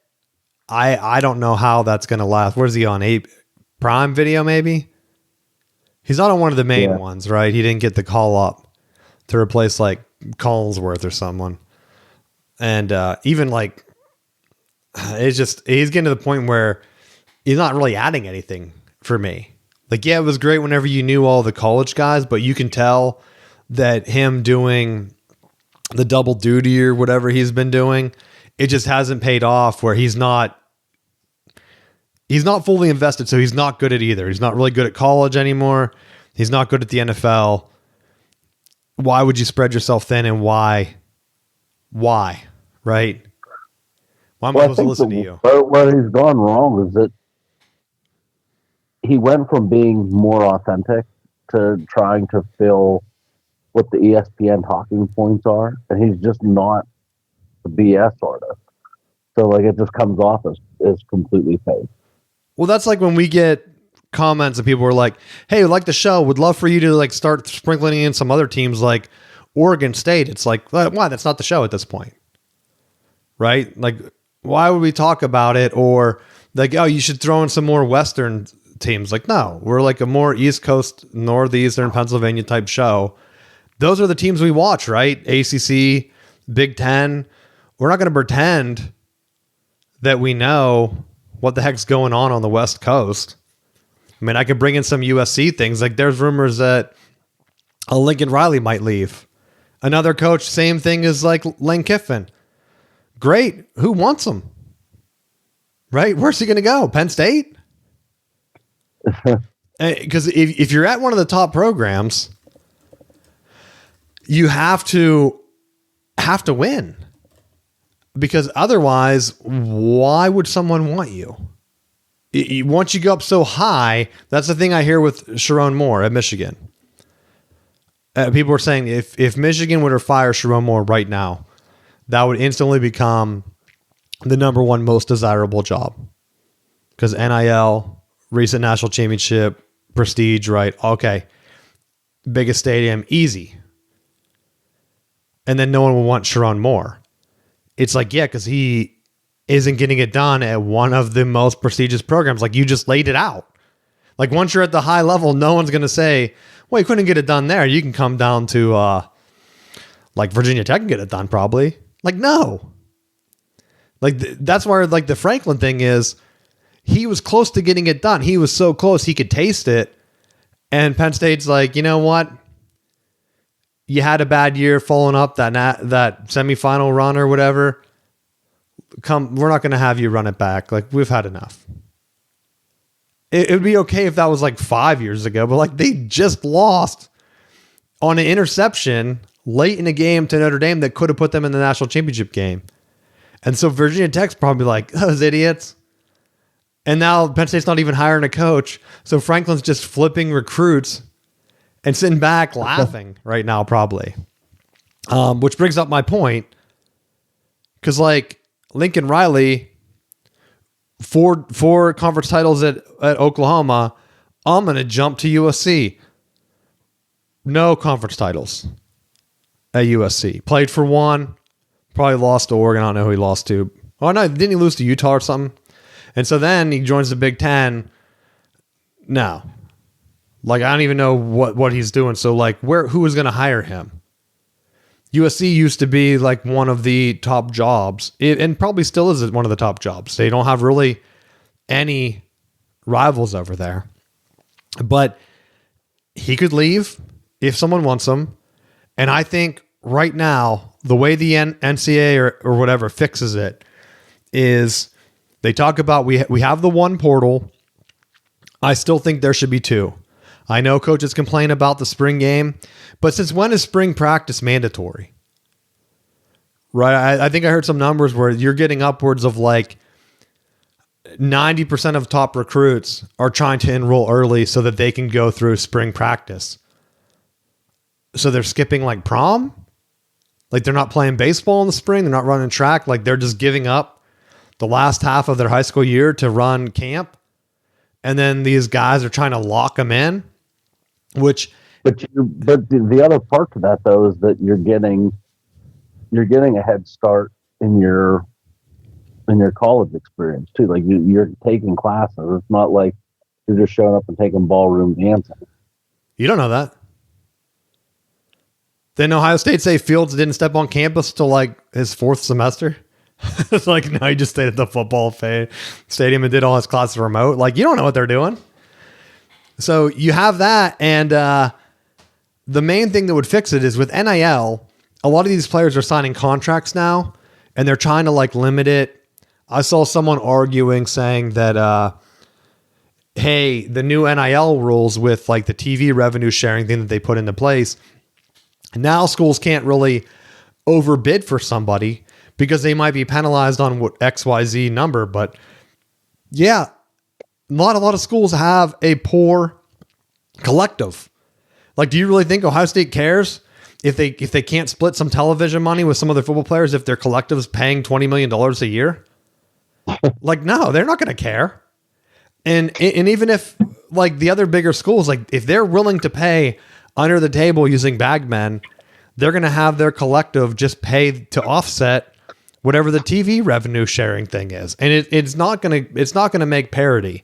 I don't know how that's going to last. Where's he on? Prime Video, maybe? He's not on one of the main ones, right? He didn't get the call up to replace like Collinsworth or someone. And even like, he's getting to the point where he's not really adding anything for me. Like, yeah, it was great whenever you knew all the college guys, but you can tell that him doing the double duty or whatever he's been doing, it just hasn't paid off, where he's not fully invested. So he's not good at either. He's not really good at college anymore. He's not good at the NFL. Why would you spread yourself thin, and why, right? Why am I supposed to listen to you? Where he's gone wrong is that he went from being more authentic to trying to fill what the ESPN talking points are, and he's just not a BS artist. So like it just comes off as completely fake. Well, that's like when we get comments and people were like, hey, we like the show, would love for you to like start sprinkling in some other teams like Oregon State. It's like, why? That's not the show at this point, right? Like, why would we talk about it? Or like, oh, you should throw in some more Western teams. Like, no, we're like a more East Coast, Northeastern Pennsylvania type show. Those are the teams we watch, right? ACC, Big Ten. We're not going to pretend that we know what the heck's going on the West Coast. I mean, I could bring in some USC things. Like, there's rumors that a Lincoln Riley might leave. Another coach, same thing as like Lane Kiffin. Great. Who wants him? Right? Where's he going to go? Penn State? Because if you're at one of the top programs, you have to win. Because otherwise, why would someone want you? Once you go up so high, that's the thing I hear with Sharon Moore at Michigan. People are saying if Michigan were to fire Sharon Moore right now, that would instantly become the number one most desirable job. Because NIL, recent national championship, prestige, right? Okay. Biggest stadium, easy. And then no one will want Sharon Moore. It's like, yeah, because he isn't getting it done at one of the most prestigious programs. Like, you just laid it out. Like, once you're at the high level, no one's going to say, well, you couldn't get it done there. You can come down to like Virginia Tech and get it done probably. Like, no. Like, that's where like the Franklin thing is. He was close to getting it done. He was so close he could taste it. And Penn State's like, you know what? You had a bad year following up that semifinal run or whatever. We're not going to have you run it back. Like, we've had enough. It would be okay if that was like 5 years ago, but like they just lost on an interception late in a game to Notre Dame that could have put them in the national championship game. And so Virginia Tech's probably like, those idiots. And now Penn State's not even hiring a coach. So Franklin's just flipping recruits and sitting back laughing right now, probably. Which brings up my point. Because, like, Lincoln Riley, four conference titles at Oklahoma, I'm going to jump to USC. No conference titles at USC. Played for one. Probably lost to Oregon. I don't know who he lost to. Oh, no, didn't he lose to Utah or something? And so then he joins the Big Ten. No. Like, I don't even know what he's doing. So, like, who is going to hire him? USC used to be, like, one of the top jobs. And probably still is one of the top jobs. They don't have really any rivals over there. But he could leave if someone wants him. And I think right now, the way the NCAA or whatever fixes it is they talk about we have the one portal. I still think there should be two. I know coaches complain about the spring game, but since when is spring practice mandatory? Right? I think I heard some numbers where you're getting upwards of like 90% of top recruits are trying to enroll early so that they can go through spring practice. So they're skipping like prom. Like they're not playing baseball in the spring. They're not running track. Like they're just giving up the last half of their high school year to run camp. And then these guys are trying to lock them in, which. But the other part to that though is that you're getting a head start in your college experience too. Like you're taking classes. It's not like you're just showing up and taking ballroom dancing. You don't know that. Didn't Ohio State say Fields didn't step on campus till like his fourth semester? It's like, no, he just stayed at the football stadium and did all his classes remote. Like, you don't know what they're doing. So you have that. And the main thing that would fix it is with NIL, a lot of these players are signing contracts now and they're trying to like limit it. I saw someone arguing saying that, hey, the new NIL rules with like the TV revenue sharing thing that they put into place, now schools can't really overbid for somebody because they might be penalized on what XYZ number. But yeah, not a lot of schools have a poor collective. Like, do you really think Ohio State cares if they can't split some television money with some other football players if their collective is paying $20 million a year? Like, no, they're not going to care. And even if like the other bigger schools, like if they're willing to pay under the table using bagmen, they're going to have their collective just pay to offset whatever the TV revenue sharing thing is. And it's not going to make parity.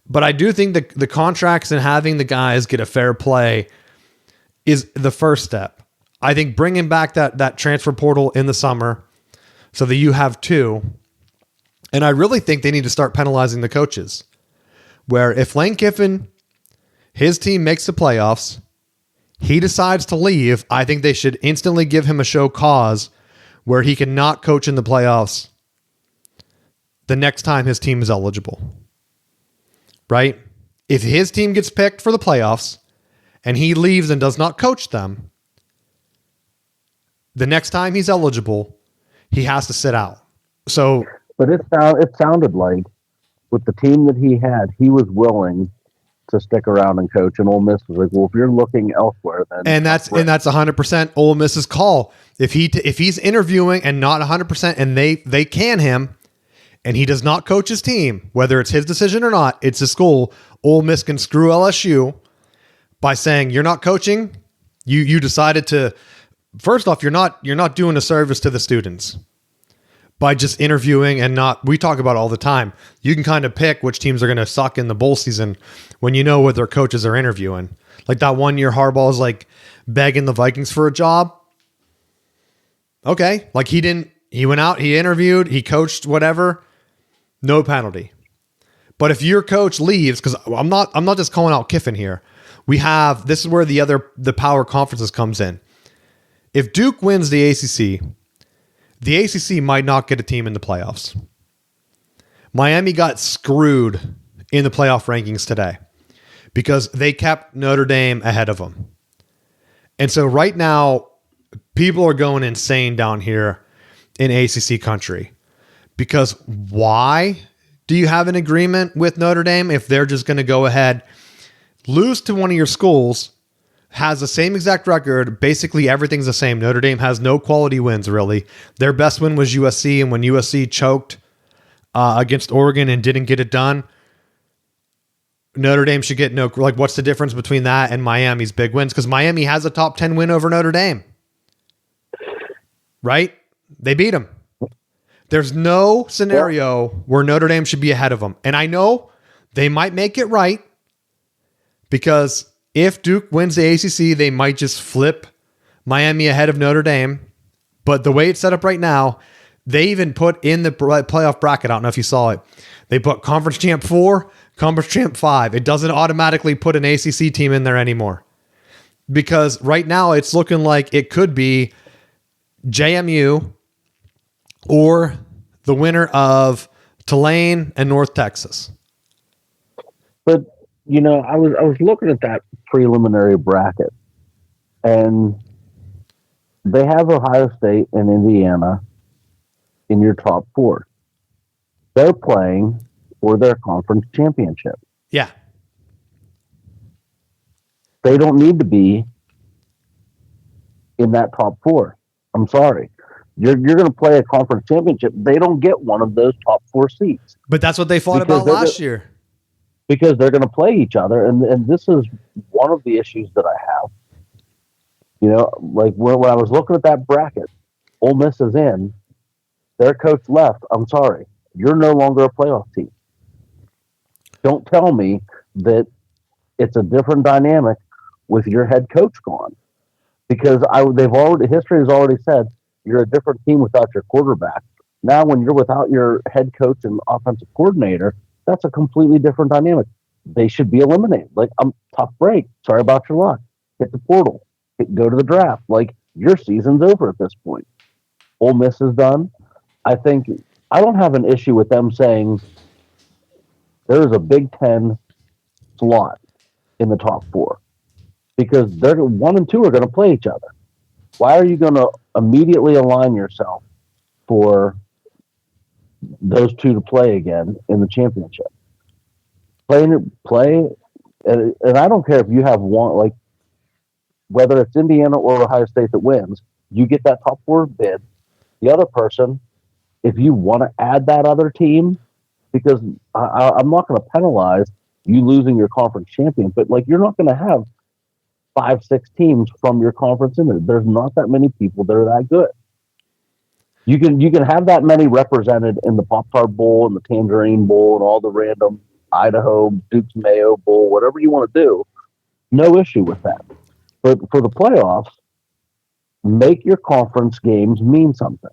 But I do think the contracts and having the guys get a fair play is the first step. I think bringing back that transfer portal in the summer so that you have two. And I really think they need to start penalizing the coaches, where if Lane Kiffin, his team makes the playoffs, he decides to leave, I think they should instantly give him a show cause where he cannot coach in the playoffs the next time his team is eligible. Right? If his team gets picked for the playoffs and he leaves and does not coach them, the next time he's eligible, he has to sit out. So, but it sounded like with the team that he had, he was willing to stick around and coach, and Ole Miss was like, well, if you're looking elsewhere, then and that's 100% Ole Miss's call. If he's interviewing and not 100%, and they can him, and he does not coach his team, whether it's his decision or not, it's his school. Ole Miss can screw LSU by saying you're not coaching. You decided to. First off, you're not doing a service to the students by just interviewing and not. We talk about it all the time. You can kind of pick which teams are going to suck in the bowl season when you know what their coaches are interviewing. Like that 1 year Harbaugh is like begging the Vikings for a job. Okay. Like he went out, he interviewed, he coached, whatever. No penalty. But if your coach leaves, because I'm not just calling out Kiffin here. This is where the power conferences comes in. If Duke wins the ACC might not get a team in the playoffs. Miami got screwed in the playoff rankings today because they kept Notre Dame ahead of them. And so right now, people are going insane down here in ACC country. Because why do you have an agreement with Notre Dame if they're just going to go ahead, lose to one of your schools, has the same exact record, basically everything's the same. Notre Dame has no quality wins, really. Their best win was USC, and when USC choked against Oregon and didn't get it done, Notre Dame should get no... Like, what's the difference between that and Miami's big wins? Because Miami has a top 10 win over Notre Dame. Right? They beat them. There's no scenario where Notre Dame should be ahead of them. And I know they might make it right because if Duke wins the ACC, they might just flip Miami ahead of Notre Dame. But the way it's set up right now, they even put in the playoff bracket, I don't know if you saw it, they put Conference Champ 4, Conference Champ 5. It doesn't automatically put an ACC team in there anymore. Because right now it's looking like it could be JMU or the winner of Tulane and North Texas. But, you know, I was looking at that preliminary bracket, and they have Ohio State and Indiana in your top four. They're playing for their conference championship. Yeah. They don't need to be in that top 4. I'm sorry. You're going to play a conference championship. They don't get one of those top 4 seats. But that's what they fought about last year. Because they're going to play each other. And this is one of the issues that I have. Like when I was looking at that bracket, Ole Miss is in, their coach left. I'm sorry. You're no longer a playoff team. Don't tell me that it's a different dynamic with your head coach gone. Because history has already said you're a different team without your quarterback. Now, when you're without your head coach and offensive coordinator, that's a completely different dynamic. They should be eliminated. Like, tough break. Sorry about your luck. Hit the portal. Go to the draft. Like, your season's over at this point. Ole Miss is done. I don't have an issue with them saying there's a Big Ten slot in the top 4 because they're 1 and 2 are going to play each other. Why are you going to immediately align yourself for those 2 to play again in the championship? Play, and I don't care if you have one, like whether it's Indiana or Ohio State that wins, you get that top 4 bid. The other person, if you want to add that other team, because I'm not going to penalize you losing your conference champion, but like you're not going to have 5-6 teams from your conference in there. There's not that many people that are that good. You can have that many represented in the Pop-Tart Bowl and the Tangerine Bowl and all the random Idaho, Duke's Mayo Bowl, whatever you want to do. No issue with that. But for the playoffs, make your conference games mean something.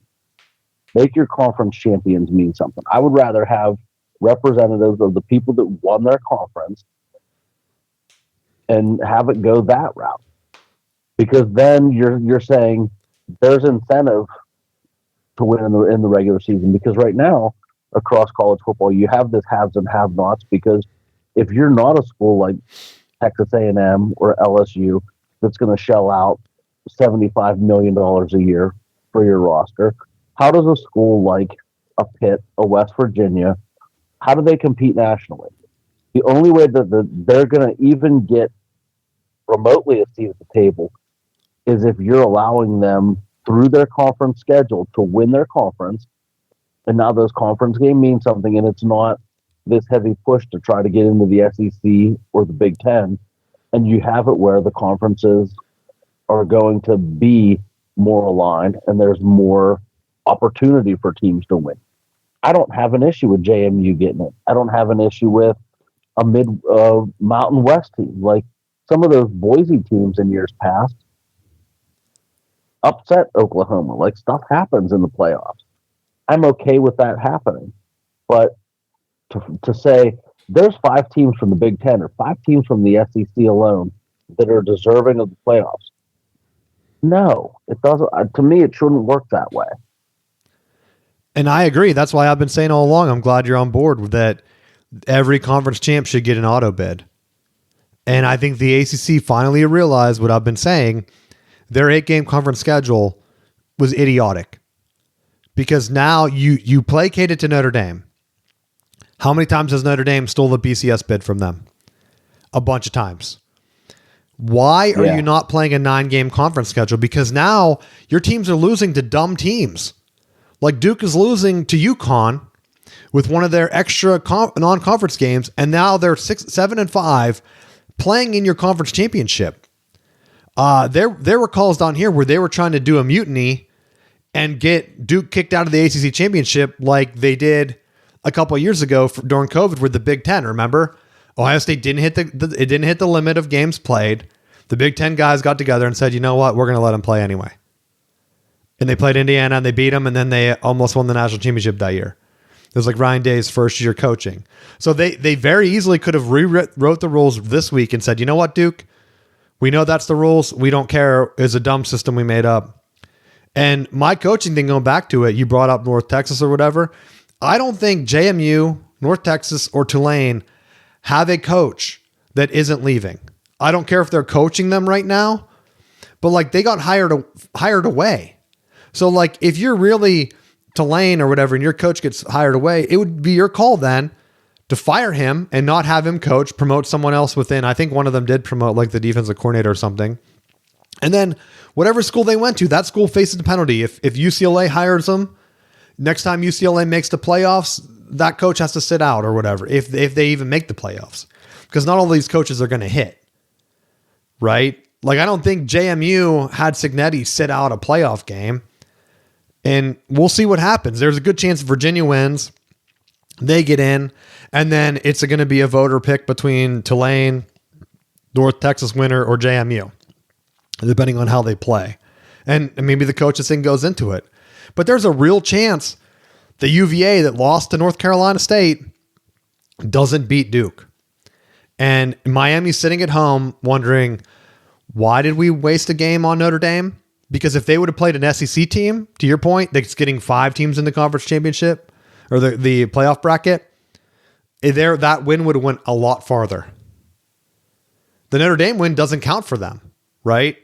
Make your conference champions mean something. I would rather have representatives of the people that won their conference and have it go that route. Because then you're saying there's incentive to win in the regular season. Because right now, across college football, you have this haves and have-nots. Because if you're not a school like Texas A&M or LSU that's going to shell out $75 million a year for your roster, how does a school like a Pitt, a West Virginia, how do they compete nationally? The only way that they're going to even get remotely a seat at the table is if you're allowing them through their conference schedule to win their conference. And now those conference games mean something, and it's not this heavy push to try to get into the SEC or the Big Ten. And you have it where the conferences are going to be more aligned and there's more opportunity for teams to win. I don't have an issue with JMU getting it. I don't have an issue with a Mountain West team. Like some of those Boise teams in years past upset Oklahoma. Like stuff happens in the playoffs. I'm okay with that happening. But to say there's 5 teams from the Big Ten or 5 teams from the SEC alone that are deserving of the playoffs. No, it doesn't. To me, it shouldn't work that way. And I agree. That's why I've been saying all along, I'm glad you're on board with that. Every conference champ should get an auto bid. And I think the ACC finally realized what I've been saying. Their 8-game conference schedule was idiotic. Because now you placated to Notre Dame. How many times has Notre Dame stole the BCS bid from them? A bunch of times. Why are you not playing a 9-game conference schedule? Because now your teams are losing to dumb teams. Like Duke is losing to UConn with one of their extra non-conference games, and now they're 7-5 playing in your conference championship. There were calls down here where they were trying to do a mutiny and get Duke kicked out of the ACC championship like they did a couple of years ago during COVID with the Big Ten. Remember, Ohio State didn't hit the limit of games played. The Big Ten guys got together and said, you know what, we're going to let them play anyway. And they played Indiana and they beat them, and then they almost won the national championship that year. It was like Ryan Day's first year coaching. So they very easily could have rewrote the rules this week and said, you know what, Duke, we know that's the rules. We don't care. It's a dumb system we made up. And my coaching thing, going back to it, you brought up North Texas or whatever. I don't think JMU, North Texas, or Tulane have a coach that isn't leaving. I don't care if they're coaching them right now, but like they got hired away. So like if you're really Tulane or whatever and your coach gets hired away, it would be your call then to fire him and not have him coach, promote someone else within. I think one of them did promote like the defensive coordinator or something. And then whatever school they went to, that school faces the penalty. If UCLA hires them, next time UCLA makes the playoffs, that coach has to sit out or whatever, if they even make the playoffs. Because not all these coaches are going to hit, right? Like, I don't think JMU had Cignetti sit out a playoff game. And we'll see what happens. There's a good chance Virginia wins. They get in. And then it's going to be a voter pick between Tulane, North Texas winner, or JMU, depending on how they play. And maybe the coaches thing goes into it. But there's a real chance the UVA that lost to North Carolina State doesn't beat Duke. And Miami's sitting at home wondering, why did we waste a game on Notre Dame? Because if they would have played an SEC team, to your point, that's getting 5 teams in the conference championship or the playoff bracket, that win would have went a lot farther. The Notre Dame win doesn't count for them, right?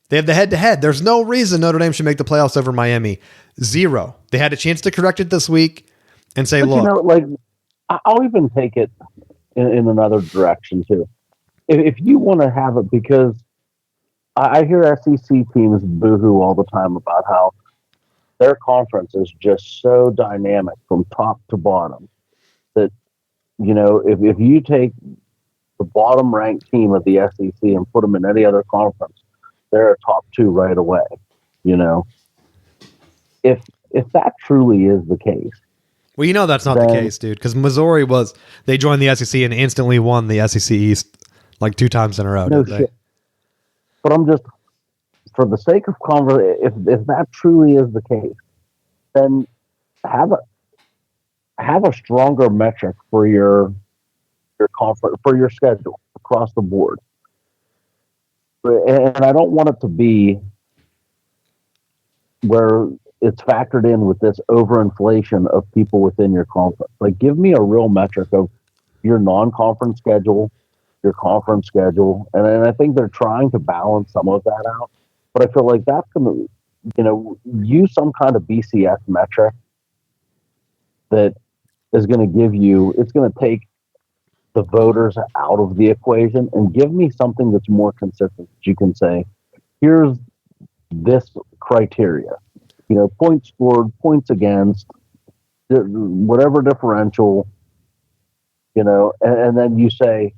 They have the head-to-head. There's no reason Notre Dame should make the playoffs over Miami. 0. They had a chance to correct it this week and say, look. I'll even take it in another direction, too. If you want to have it, because I hear SEC teams boohoo all the time about how their conference is just so dynamic from top to bottom that, if you take the bottom ranked team of the SEC and put them in any other conference, they're a top 2 right away. If that truly is the case. Well, that's not the case, dude, because Missouri they joined the SEC and instantly won the SEC East like 2 times in a row. No shit. But I'm just, for the sake of conversation, if that truly is the case, then have a stronger metric for your conference, for your schedule across the board. And I don't want it to be where it's factored in with this overinflation of people within your conference. Like, give me a real metric of your non-conference schedule, your conference schedule. And I think they're trying to balance some of that out. But I feel like that's going to, use some kind of BCS metric that is going to give you, it's going to take the voters out of the equation and give me something that's more consistent that you can say, here's this criteria, points scored, points against, whatever differential, and then you say,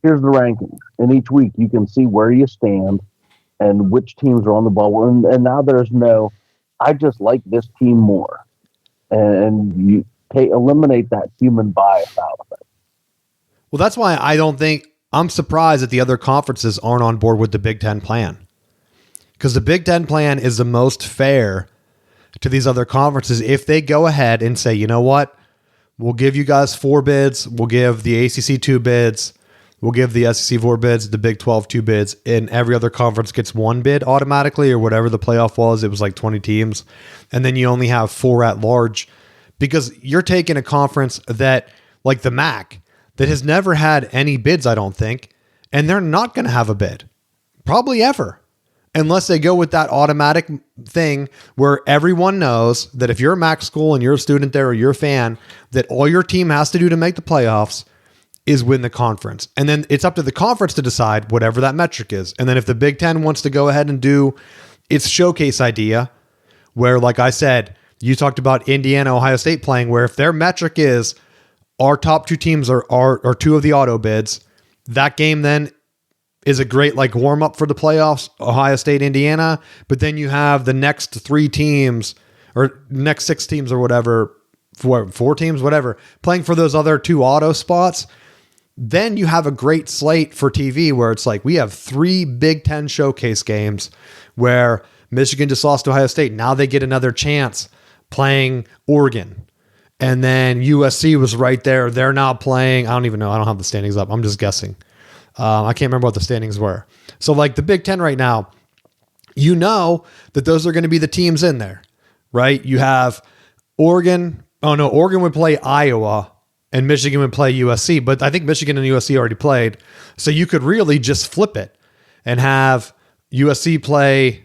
here's the rankings. And each week you can see where you stand and which teams are on the ball. And now there's I just like this team more. And you eliminate that human bias out of it. Well, that's why I'm surprised that the other conferences aren't on board with the Big Ten plan. Because the Big Ten plan is the most fair to these other conferences if they go ahead and say, you know what, we'll give you guys 4 bids, we'll give the ACC 2 bids, we'll give the SEC 4 bids, the Big 12 2 bids, and every other conference gets 1 bid automatically, or whatever the playoff was. It was like 20 teams. And then you only have 4 at large, because you're taking a conference that, like the MAC, that has never had any bids, I don't think, and they're not going to have a bid. Probably ever. Unless they go with that automatic thing where everyone knows that if you're a MAC school and you're a student there or you're a fan, that all your team has to do to make the playoffs is win the conference. And then it's up to the conference to decide whatever that metric is. And then if the Big Ten wants to go ahead and do its showcase idea, where, like I said, you talked about Indiana, Ohio State playing, where if their metric is our top 2 teams are 2 of the auto bids, that game then is a great warm up for the playoffs, Ohio State, Indiana. But then you have the next 3 teams or next 6 teams or whatever, 4 teams, whatever, playing for those other 2 auto spots. Then you have a great slate for TV where it's like, we have 3 Big Ten showcase games where Michigan just lost to Ohio State. Now they get another chance playing Oregon. And then USC was right there. They're now playing. I don't even know. I don't have the standings up. I'm just guessing. I can't remember what the standings were. So the Big Ten right now, that those are going to be the teams in there, right? You have Oregon. Oh no, Oregon would play Iowa and Michigan would play USC, but I think Michigan and USC already played. So you could really just flip it and have USC play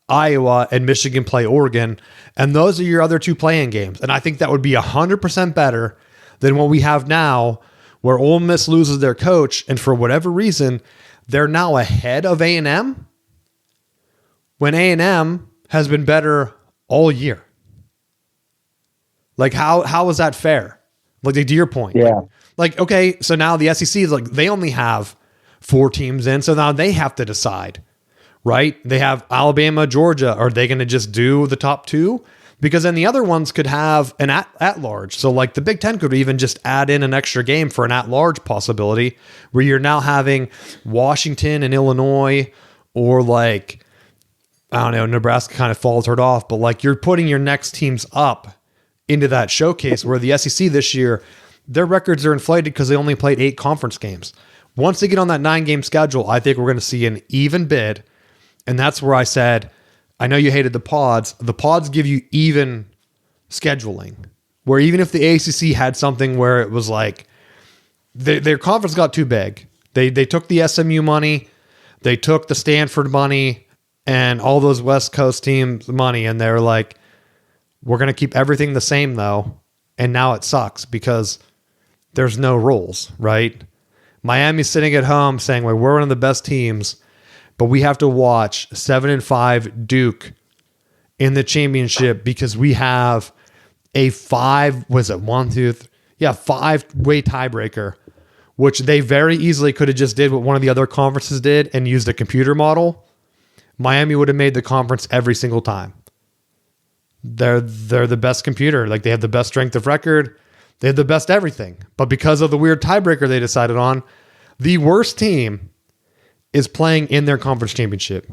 Iowa and Michigan play Oregon. And those are your other 2 playing games. And I think that would be 100% better than what we have now, where Ole Miss loses their coach, and for whatever reason, they're now ahead of A&M when A&M has been better all year. Like, how is that fair? Like, to your point. Yeah. Like, okay, so now the SEC is like, they only have 4 teams in, so now they have to decide, right? They have Alabama, Georgia. Are they going to just do the top 2? Because then the other ones could have an at-large. So, like, the Big Ten could even just add in an extra game for an at-large possibility where you're now having Washington and Illinois, or like, I don't know, Nebraska kind of faltered off, but like you're putting your next teams up into that showcase, where the SEC this year, their records are inflated because they only played 8 conference games. Once they get on that 9-game schedule, I think we're going to see an even bid. And that's where I said, I know you hated the pods. The pods give you even scheduling, where even if the ACC had something where it was like their conference got too big, they took the SMU money, they took the Stanford money and all those West Coast teams' money, and they're like, we're going to keep everything the same though. And now it sucks because there's no rules, right? Miami's sitting at home saying, well, we're one of the best teams, but we have to watch 7-5 Duke in the championship because we have a 5-way tiebreaker, which they very easily could have just did what one of the other conferences did and used a computer model. Miami would have made the conference every single time. They're the best computer. Like, they have the best strength of record. They have the best everything. But because of the weird tiebreaker they decided on, the worst team is playing in their conference championship.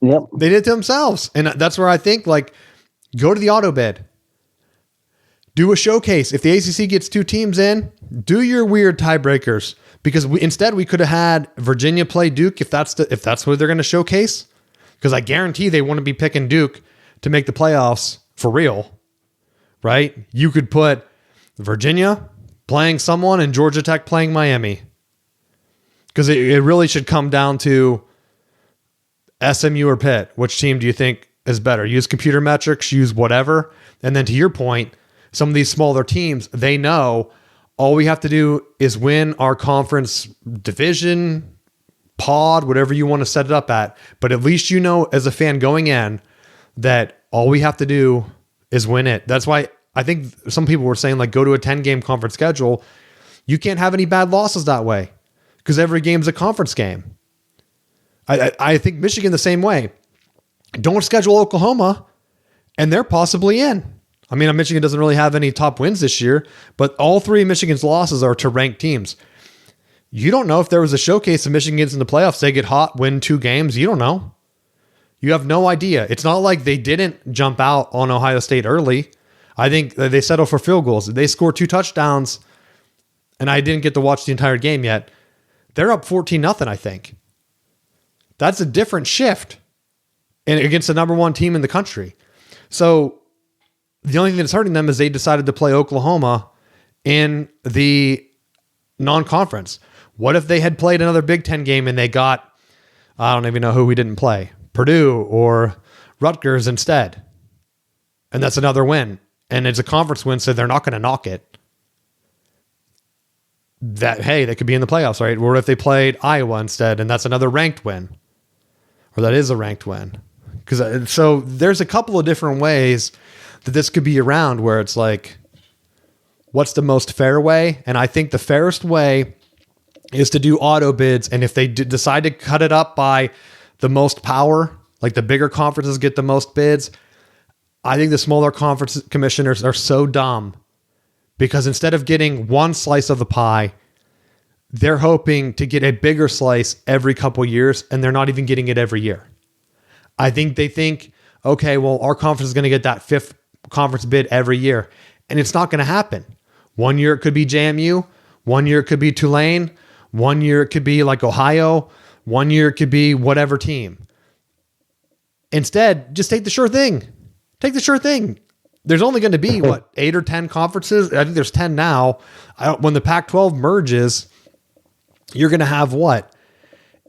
Yep. They did it to themselves. And that's where I think, like, go to the auto bid. Do a showcase. If the ACC gets 2 teams in, do your weird tiebreakers. Because instead we could have had Virginia play Duke if that's what they're going to showcase. Because I guarantee they want to be picking Duke to make the playoffs for real, right? You could put Virginia playing someone and Georgia Tech playing Miami. Because it really should come down to SMU or Pitt. Which team do you think is better? Use computer metrics, use whatever. And then to your point, some of these smaller teams, they know all we have to do is win our conference division, pod, whatever you want to set it up at. But at least you know as a fan going in that all we have to do is win it. That's why I think some people were saying, like, go to a 10-game conference schedule. You can't have any bad losses that way because every game's a conference game. I think Michigan the same way. Don't schedule Oklahoma and they're possibly in. I mean, Michigan doesn't really have any top wins this year, but all 3 of Michigan's losses are to ranked teams. You don't know if there was a showcase of Michigan gets in the playoffs, they get hot, win 2 games. You don't know. You have no idea. It's not like they didn't jump out on Ohio State early. I think they settled for field goals. They scored 2 touchdowns, and I didn't get to watch the entire game yet. They're up 14-0, I think. That's a different shift against the number 1 team in the country. So the only thing that's hurting them is they decided to play Oklahoma in the non-conference. What if they had played another Big Ten game and they got, I don't even know who we didn't play, Purdue or Rutgers instead? And that's another win. And it's a conference win, so they're not going to knock it. They could be in the playoffs, right? Or if they played Iowa instead, and that's another ranked win. Or that is a ranked win. So there's a couple of different ways that this could be around where it's like, what's the most fair way? And I think the fairest way is to do auto bids. And if they decide to cut it up by the most power, like the bigger conferences get the most bids, I think the smaller conference commissioners are so dumb because instead of getting one slice of the pie, they're hoping to get a bigger slice every couple years, and they're not even getting it every year. I think they think, okay, well, our conference is going to get that 5th conference bid every year, and it's not going to happen. One year it could be JMU, one year it could be Tulane, one year it could be like Ohio, one year it could be whatever team. Instead, just take the sure thing. Take the sure thing. There's only going to be, 8 or 10 conferences? I think there's 10 now. When the Pac-12 merges, you're going to have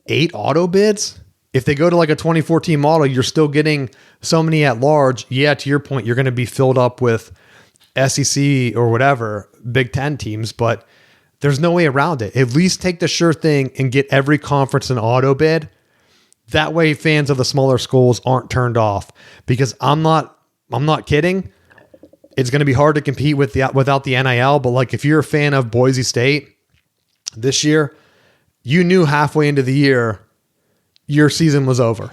8 auto bids? If they go to like a 2014 model, you're still getting so many at large. Yeah, to your point, you're going to be filled up with SEC or whatever, Big Ten teams, but there's no way around it. At least take the sure thing and get every conference an auto bid. That way fans of the smaller schools aren't turned off, because I'm not kidding. It's going to be hard to compete without the NIL, but like if you're a fan of Boise State this year, you knew halfway into the year your season was over.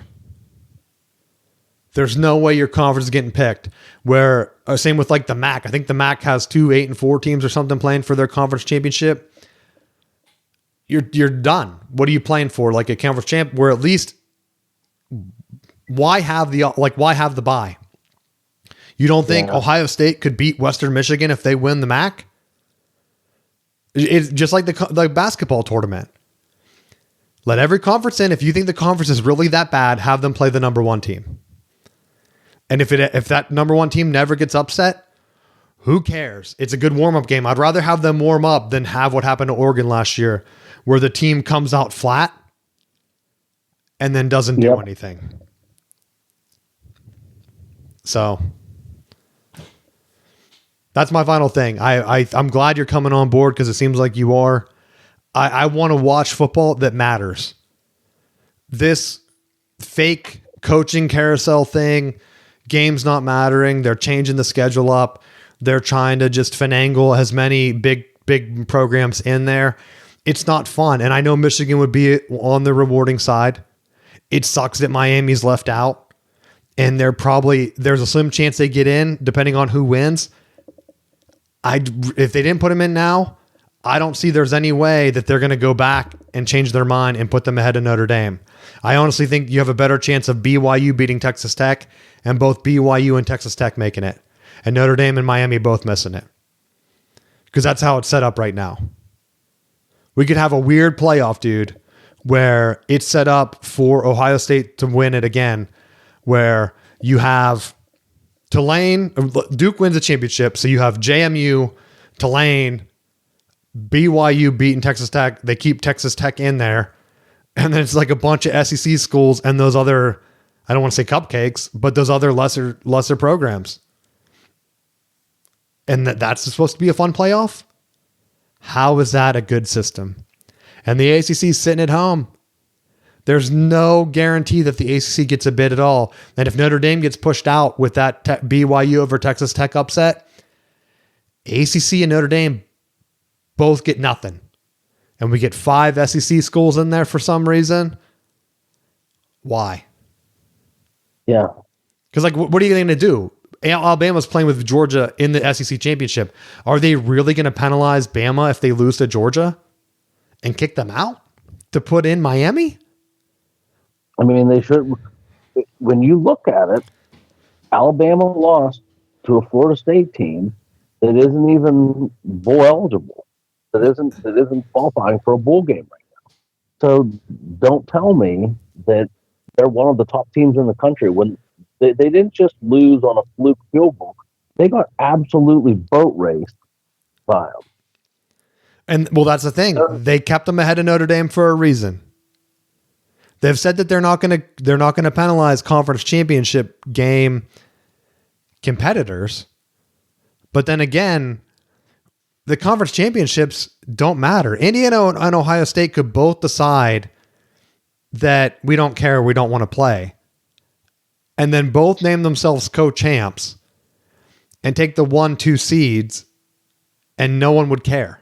There's no way your conference is getting picked. Where same with like the MAC. I think the MAC has 2 8-4 teams or something playing for their conference championship. You're done. What are you playing for? Like a conference champ? Where at least why have the bye? You don't think Ohio State could beat Western Michigan if they win the MAC? It's just like the basketball tournament. Let every conference in. If you think the conference is really that bad, have them play the number 1 team. And if that number 1 team never gets upset, who cares? It's a good warm-up game. I'd rather have them warm up than have what happened to Oregon last year, where the team comes out flat and then doesn't do anything. So that's my final thing. I'm glad you're coming on board, because it seems like you are. I want to watch football that matters. This fake coaching carousel thing, games not mattering. They're changing the schedule up. They're trying to just finagle as many big programs in there. It's not fun. And I know Michigan would be on the rewarding side. It sucks that Miami's left out. And there's a slim chance they get in, depending on who wins. If they didn't put them in now, I don't see there's any way that they're going to go back and change their mind and put them ahead of Notre Dame. I honestly think you have a better chance of BYU beating Texas Tech and both BYU and Texas Tech making it, and Notre Dame and Miami both missing it, because that's how it's set up right now. We could have a weird playoff, dude, where it's set up for Ohio State to win it again, where you have Tulane, Duke wins the championship, so you have JMU, Tulane, BYU beating Texas Tech. They keep Texas Tech in there. And then it's like a bunch of SEC schools and those other, I don't want to say cupcakes, but those other lesser programs. And that's supposed to be a fun playoff? How is that a good system? And the ACC is sitting at home. There's no guarantee that the ACC gets a bid at all. And if Notre Dame gets pushed out with that BYU over Texas Tech upset, ACC and Notre Dame both get nothing. And we get 5 SEC schools in there for some reason. Why? Yeah. Because, like, what are you going to do? Alabama's playing with Georgia in the SEC championship. Are they really going to penalize Bama if they lose to Georgia and kick them out to put in Miami? I mean, they should. When you look at it, Alabama lost to a Florida State team that isn't even bowl eligible. That isn't qualifying for a bowl game right now. So don't tell me that they're one of the top teams in the country when they didn't just lose on a fluke field goal. They got absolutely boat raced by them. And well, that's the thing. They kept them ahead of Notre Dame for a reason. They've said that they're not going to penalize conference championship game competitors. But then again, the conference championships don't matter. Indiana and Ohio State could both decide that we don't care, we don't want to play, and then both name themselves co-champs and take the 1-2 seeds, and no one would care.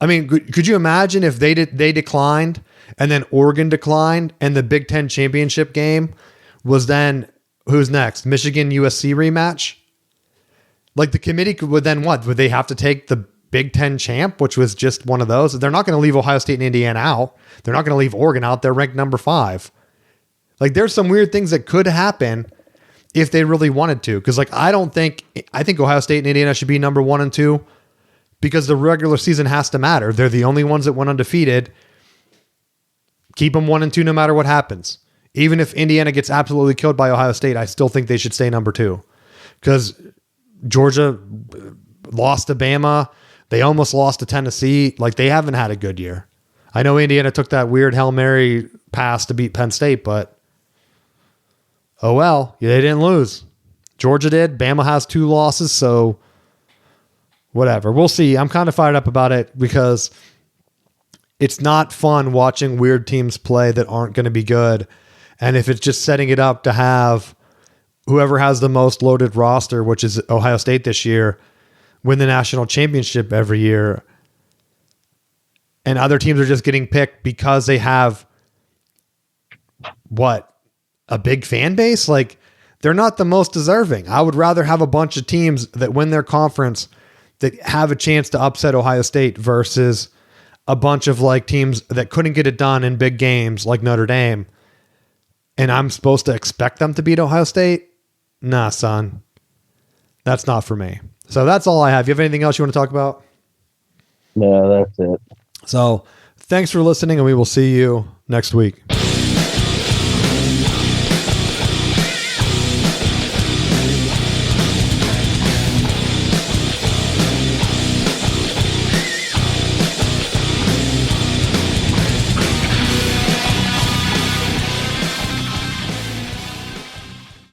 I mean, could you imagine if they declined, and then Oregon declined, and the Big Ten championship game was then who's next? Michigan USC rematch? Like, the committee would then what? Would they have to take the Big Ten champ, which was just one of those? They're not going to leave Ohio State and Indiana out. They're not going to leave Oregon out. They're ranked number 5. Like, there's some weird things that could happen if they really wanted to. Because, like, I think Ohio State and Indiana should be number 1 and 2 because the regular season has to matter. They're the only ones that went undefeated. Keep them 1 and 2 no matter what happens. Even if Indiana gets absolutely killed by Ohio State, I still think they should stay number 2. Because Georgia lost to Bama. They almost lost to Tennessee. Like, they haven't had a good year. I know Indiana took that weird Hail Mary pass to beat Penn State, but oh well, they didn't lose. Georgia did. Bama has 2 losses, so whatever. We'll see. I'm kind of fired up about it because it's not fun watching weird teams play that aren't going to be good. And if it's just setting it up to have whoever has the most loaded roster, which is Ohio State this year, win the national championship every year, and other teams are just getting picked because they have a big fan base? Like, they're not the most deserving. I would rather have a bunch of teams that win their conference that have a chance to upset Ohio State versus a bunch of like teams that couldn't get it done in big games like Notre Dame. And I'm supposed to expect them to beat Ohio State? Nah, son. That's not for me. So that's all I have. You have anything else you want to talk about? No, that's it. So thanks for listening, and we will see you next week.